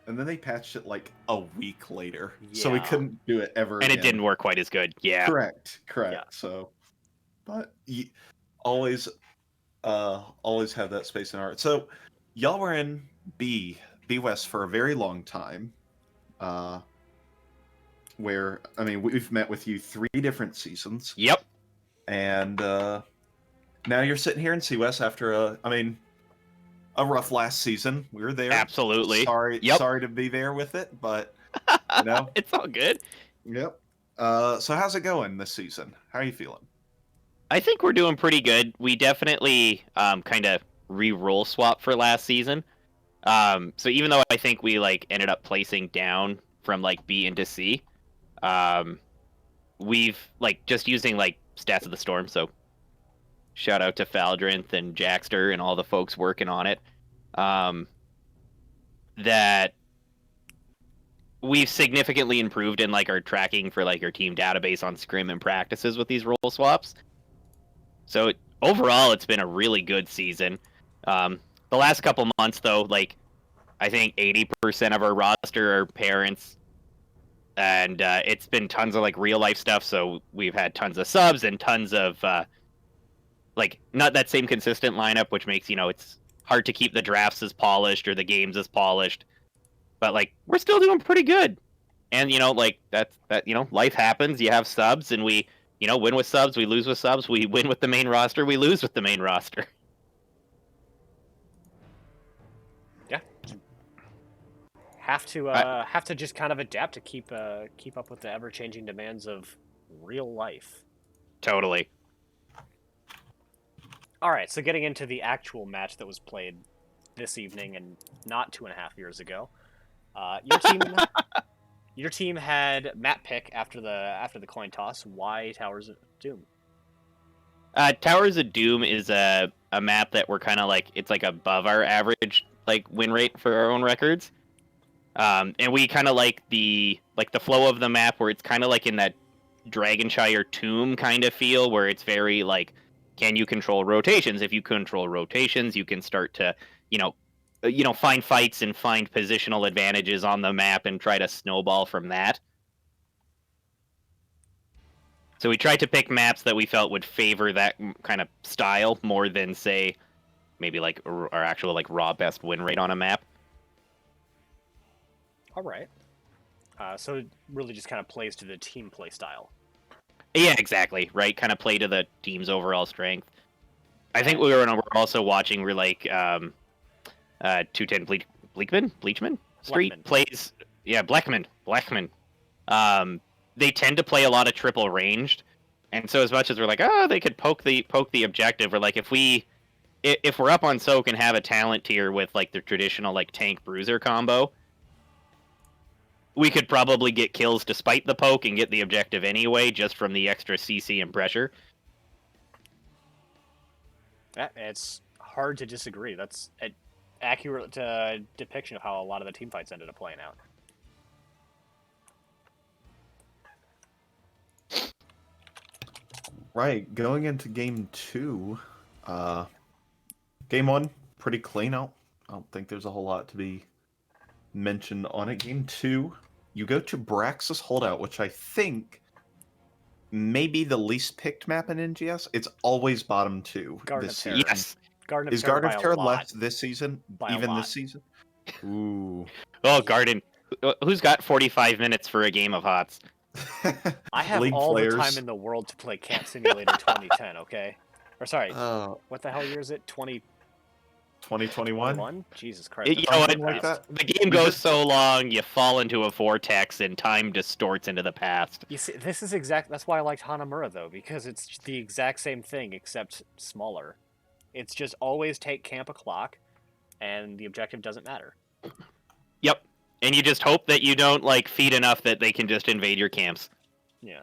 And then they patched it like a week later, so we Yeah. couldn't do it ever And again. it didn't work quite as good. Yeah. Correct. Yeah. So, but you always have that space in art. So, y'all were in B West for a very long time. Where I mean, we've met with you 3 different seasons, Yep. and now you're sitting here in C West after a rough last season. We were there. Absolutely. Sorry Yep. to be there with it, but you know. It's all good. Yep. So how's it going this season? How are you feeling? I think we're doing pretty good. We definitely kind of re-roll swap for last season. So even though I think we like ended up placing down from like B into C, we've like just using like stats of the storm. So shout out to Faldrinth and Jackster and all the folks working on it. That we've significantly improved in like our tracking for like our team database on scrim and practices with these roll swaps. So overall, it's been a really good season. The last couple months, though, like I think 80% of our roster are parents, and it's been tons of like real life stuff. So we've had tons of subs and tons of like not that same consistent lineup, which makes it's hard to keep the drafts as polished or the games as polished. But like we're still doing pretty good, and like that life happens. You have subs, and we win with subs, we lose with subs, we win with the main roster, we lose with the main roster. Yeah. Have to just kind of adapt to keep up with the ever-changing demands of real life. Totally. All right, so getting into the actual match that was played this evening and not 2.5 years ago, your team had map pick after the coin toss. Why Towers of Doom? Towers of Doom is a map that we're kind of like it's like above our average like win rate for our own records, and we kind of like the flow of the map where it's kind of like in that Dragonshire Tomb kind of feel where it's very like, can you control rotations? If you control rotations, you can start to find fights and find positional advantages on the map and try to snowball from that. So we tried to pick maps that we felt would favor that kind of style more than, say, maybe like our actual like raw best win rate on a map. All right. So it really just kind of plays to the team play style. Yeah, exactly. Right, kind of play to the team's overall strength. I think we're also watching. We're like 210 Blechman Street Blechman. plays. Yeah, Blechman. They tend to play a lot of triple ranged, and so as much as we're like, they could poke the objective, or like if we're up on soak and have a talent tier with like the traditional like tank bruiser combo, we could probably get kills despite the poke and get the objective anyway, just from the extra CC and pressure. It's hard to disagree. That's an accurate depiction of how a lot of the team fights ended up playing out. Right, going into game 2, game 1 pretty clean out. I don't think there's a whole lot to be mentioned on it. Game 2, you go to Braxis Holdout, which I think may be the least picked map in NGS. It's always bottom 2 Garden this of Terror. season. Yes. Garden of Is Terror Garden by of a Terror lot. left this season? By a Even lot. this season? Ooh. Oh, Garden. Who's got 45 minutes for a game of HOTS? I have League all players. the time in the world to play Camp Simulator 2010, okay? Or sorry, Uh, what the hell year is it? 2021? 21? Jesus Christ. You know what? Something like that. The game goes so long, you fall into a vortex, and time distorts into the past. You see, this is that's why I liked Hanamura, though, because it's the exact same thing, except smaller. It's just always take camp a clock, and the objective doesn't matter. Yep. And you just hope that you don't, like, feed enough that they can just invade your camps. Yeah.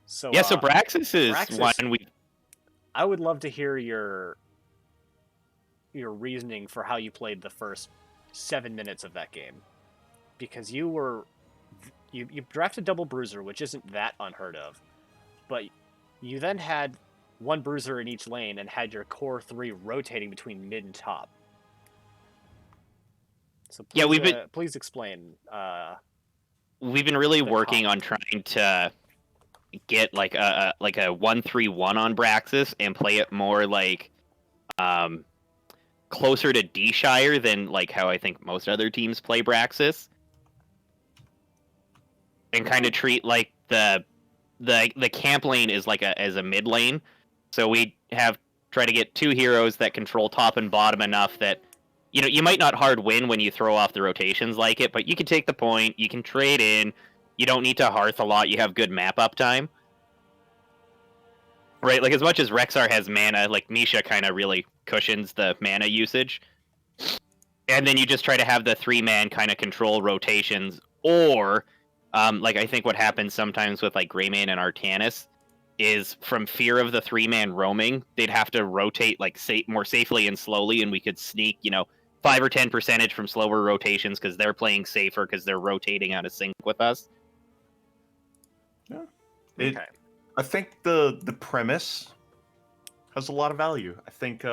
So, Yeah, so Braxis is one we... I would love to hear your reasoning for how you played the first 7 minutes of that game. Because you drafted double bruiser, which isn't that unheard of. But you then had one bruiser in each lane and had your core 3 rotating between mid and top. So please, please explain. We've been really working on trying to get like a 1-3-1 on Braxis and play it more like closer to D-Shire than like how I think most other teams play Braxis, and kind of treat like the camp lane is like as a mid lane. So we try to get 2 heroes that control top and bottom enough that you might not hard win when you throw off the rotations like it, but you can take the point, you can trade in, you don't need to hearth a lot, you have good map uptime. Right, like as much as Rexar has mana, like Misha kind of really cushions the mana usage. And then you just try to have the 3-man kind of control rotations, or like I think what happens sometimes with like Greymane and Artanis is from fear of the 3-man roaming, they'd have to rotate like more safely and slowly, and we could sneak 5 or 10% from slower rotations because they're playing safer because they're rotating out of sync with us. Yeah. Okay. I think the premise has a lot of value. I think,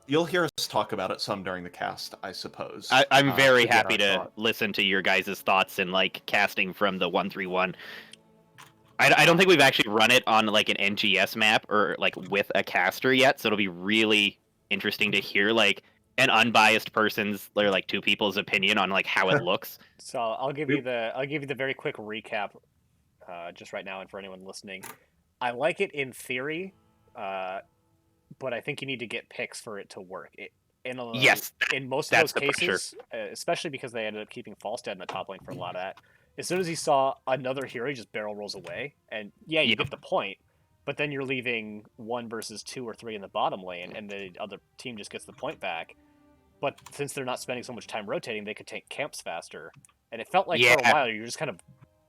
you'll hear us talk about it some during the cast, I suppose. I'm very to get happy our to listen to your guys' thoughts and like casting from the 1-3-1. I don't think we've actually run it on like an NGS map or like with a caster yet, so it'll be really interesting to hear like an unbiased person's or like 2 people's opinion on like how it looks. So I'll give you the very quick recap, just right now, and for anyone listening, I like it in theory, but I think you need to get picks for it to work. In most of those cases, especially because they ended up keeping Falstad in the top lane for a lot of that. As soon as he saw another hero, he just barrel rolls away, and you get the point. But then you're leaving 1 versus 2 or 3 in the bottom lane, and the other team just gets the point back. But since they're not spending so much time rotating, they could take camps faster. And it felt like for a while you're just kind of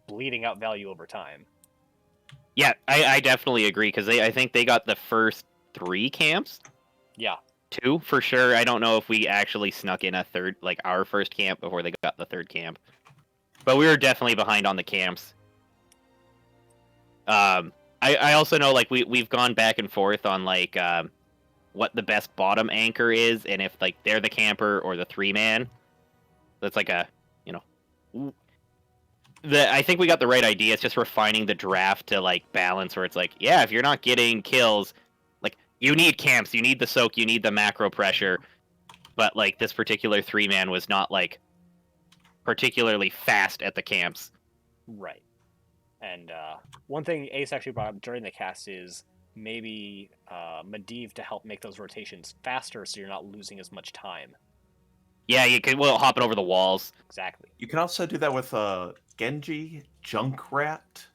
bleeding out value over time. Yeah, I definitely agree, because I think they got the first 3 camps. Yeah. 2 for sure. I don't know if we actually snuck in a third, like our first camp before they got the 3rd camp. But we were definitely behind on the camps. I also know like we've gone back and forth on like what the best bottom anchor is, and if like they're the camper or the 3-man. That's like a I think we got the right idea. It's just refining the draft to like balance where it's like, yeah, if you're not getting kills, like you need camps, you need the soak, you need the macro pressure. But like this particular 3-man was not like particularly fast at the camps. Right. And one thing Ace actually brought up during the cast is maybe Medivh to help make those rotations faster so you're not losing as much time. Yeah, you could hopping over the walls. Exactly. You can also do that with Genji, Junkrat,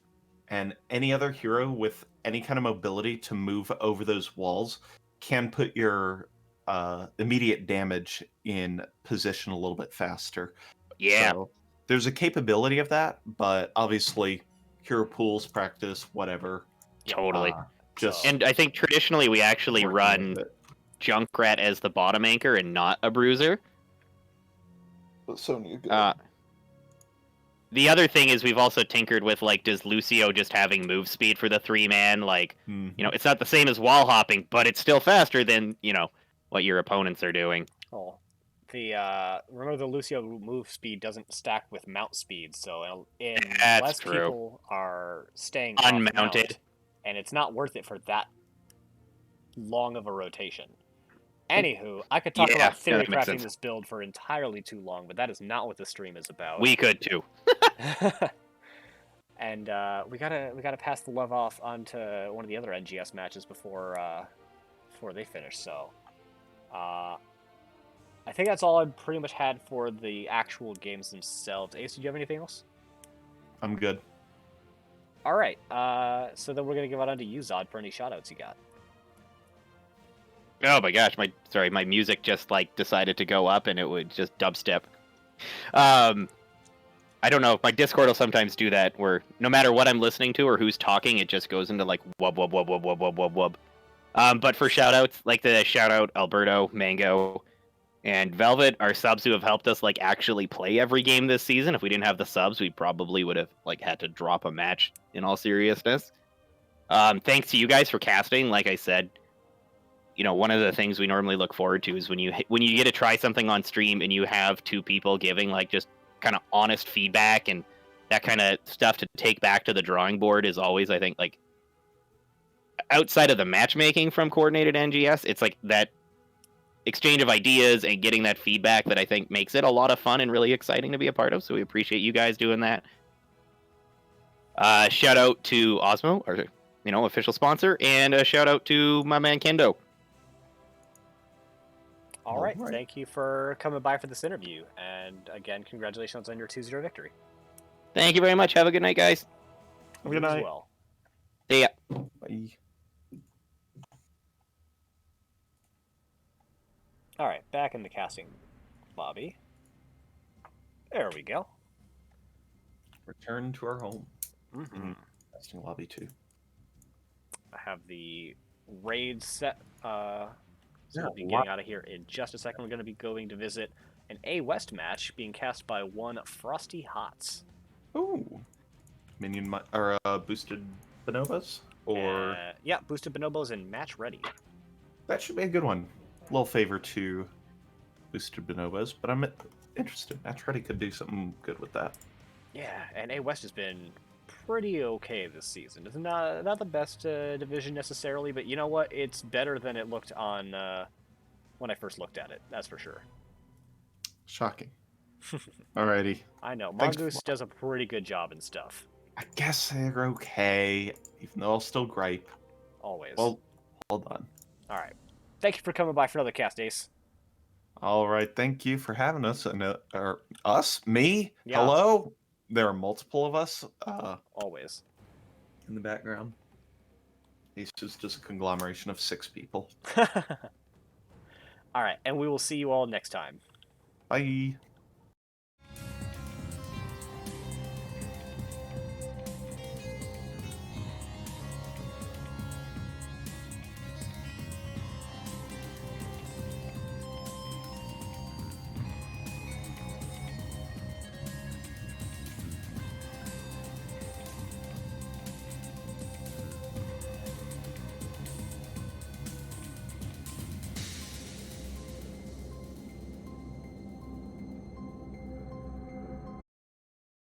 and any other hero with any kind of mobility to move over those walls can put your immediate damage in position a little bit faster. Yeah. So there's a capability of that, but obviously hero pools, practice, whatever. Totally. Just and I think traditionally we actually run Junkrat as the bottom anchor and not a bruiser. The other thing is we've also tinkered with like, does Lucio just having move speed for the 3-man? Like, it's not the same as wall hopping, but it's still faster than what your opponents are doing. Oh, remember the Lucio move speed doesn't stack with mount speed, so less people are staying unmounted, mount, and it's not worth it for that long of a rotation. Anywho, I could talk about theory crafting this build for entirely too long, but that is not what the stream is about. We could too. And we gotta pass the love off onto one of the other NGS matches before they finish. So, I think that's all I pretty much had for the actual games themselves. Ace, did you have anything else? I'm good. All right. So then we're gonna give it on to you, Zod, for any shoutouts you got. Oh my gosh, my music just like decided to go up and it would just dubstep. I don't know. My Discord will sometimes do that, where no matter what I'm listening to or who's talking, it just goes into like wub wub wub wub wub wub wub wub. But for shoutouts, like the shout out Alberto, Mango, and Velvet, are subs who have helped us like actually play every game this season. If we didn't have the subs, we probably would have like had to drop a match. In all seriousness, thanks to you guys for casting. Like I said, you know, one of the things we normally look forward to is when you get to try something on stream and you have two people giving like just kind of honest feedback and that kind of stuff to take back to the drawing board is always, I think, like outside of the matchmaking from coordinated NGS, it's like that exchange of ideas and getting that feedback that I think makes it a lot of fun and really exciting to be a part of. So we appreciate you guys doing that. Shout out to Osmo, our official sponsor, and a shout out to my man Kendo. All right. Thank you for coming by for this interview, and again, congratulations on your 2-0 victory. Thank you very much. Have a good night, guys. Have a good night. As well. See ya. Bye. All right, back in the casting lobby. There we go. Return to our home. Mm-hmm. Casting lobby 2. I have the raid set. So we'll be wow. getting out of here in just a second. We're going to be going to visit an A West match being cast by one Frosty Hots. Ooh. Minion or boosted bonobos? Or yeah, boosted bonobos and match ready. that should be a good one. A little favor to boosted bonobos, but I'm interested. Match ready could do something good with that. Yeah, and A West has been pretty okay this season. It's not the best division necessarily, but you know what? It's better than it looked on when I first looked at it. That's for sure. Shocking. Alrighty. I know. Thanks. Mongoose does a pretty good job and stuff. I guess they're okay, even though I'll still gripe. Always. Well, hold on. All right. Thank you for coming by for another cast, Ace. All right, thank you for having us. Or us? Me? Yeah. Hello? There are multiple of us Always. in the background. Ace is just a conglomeration of 6 people. All right, and we will see you all next time. Bye.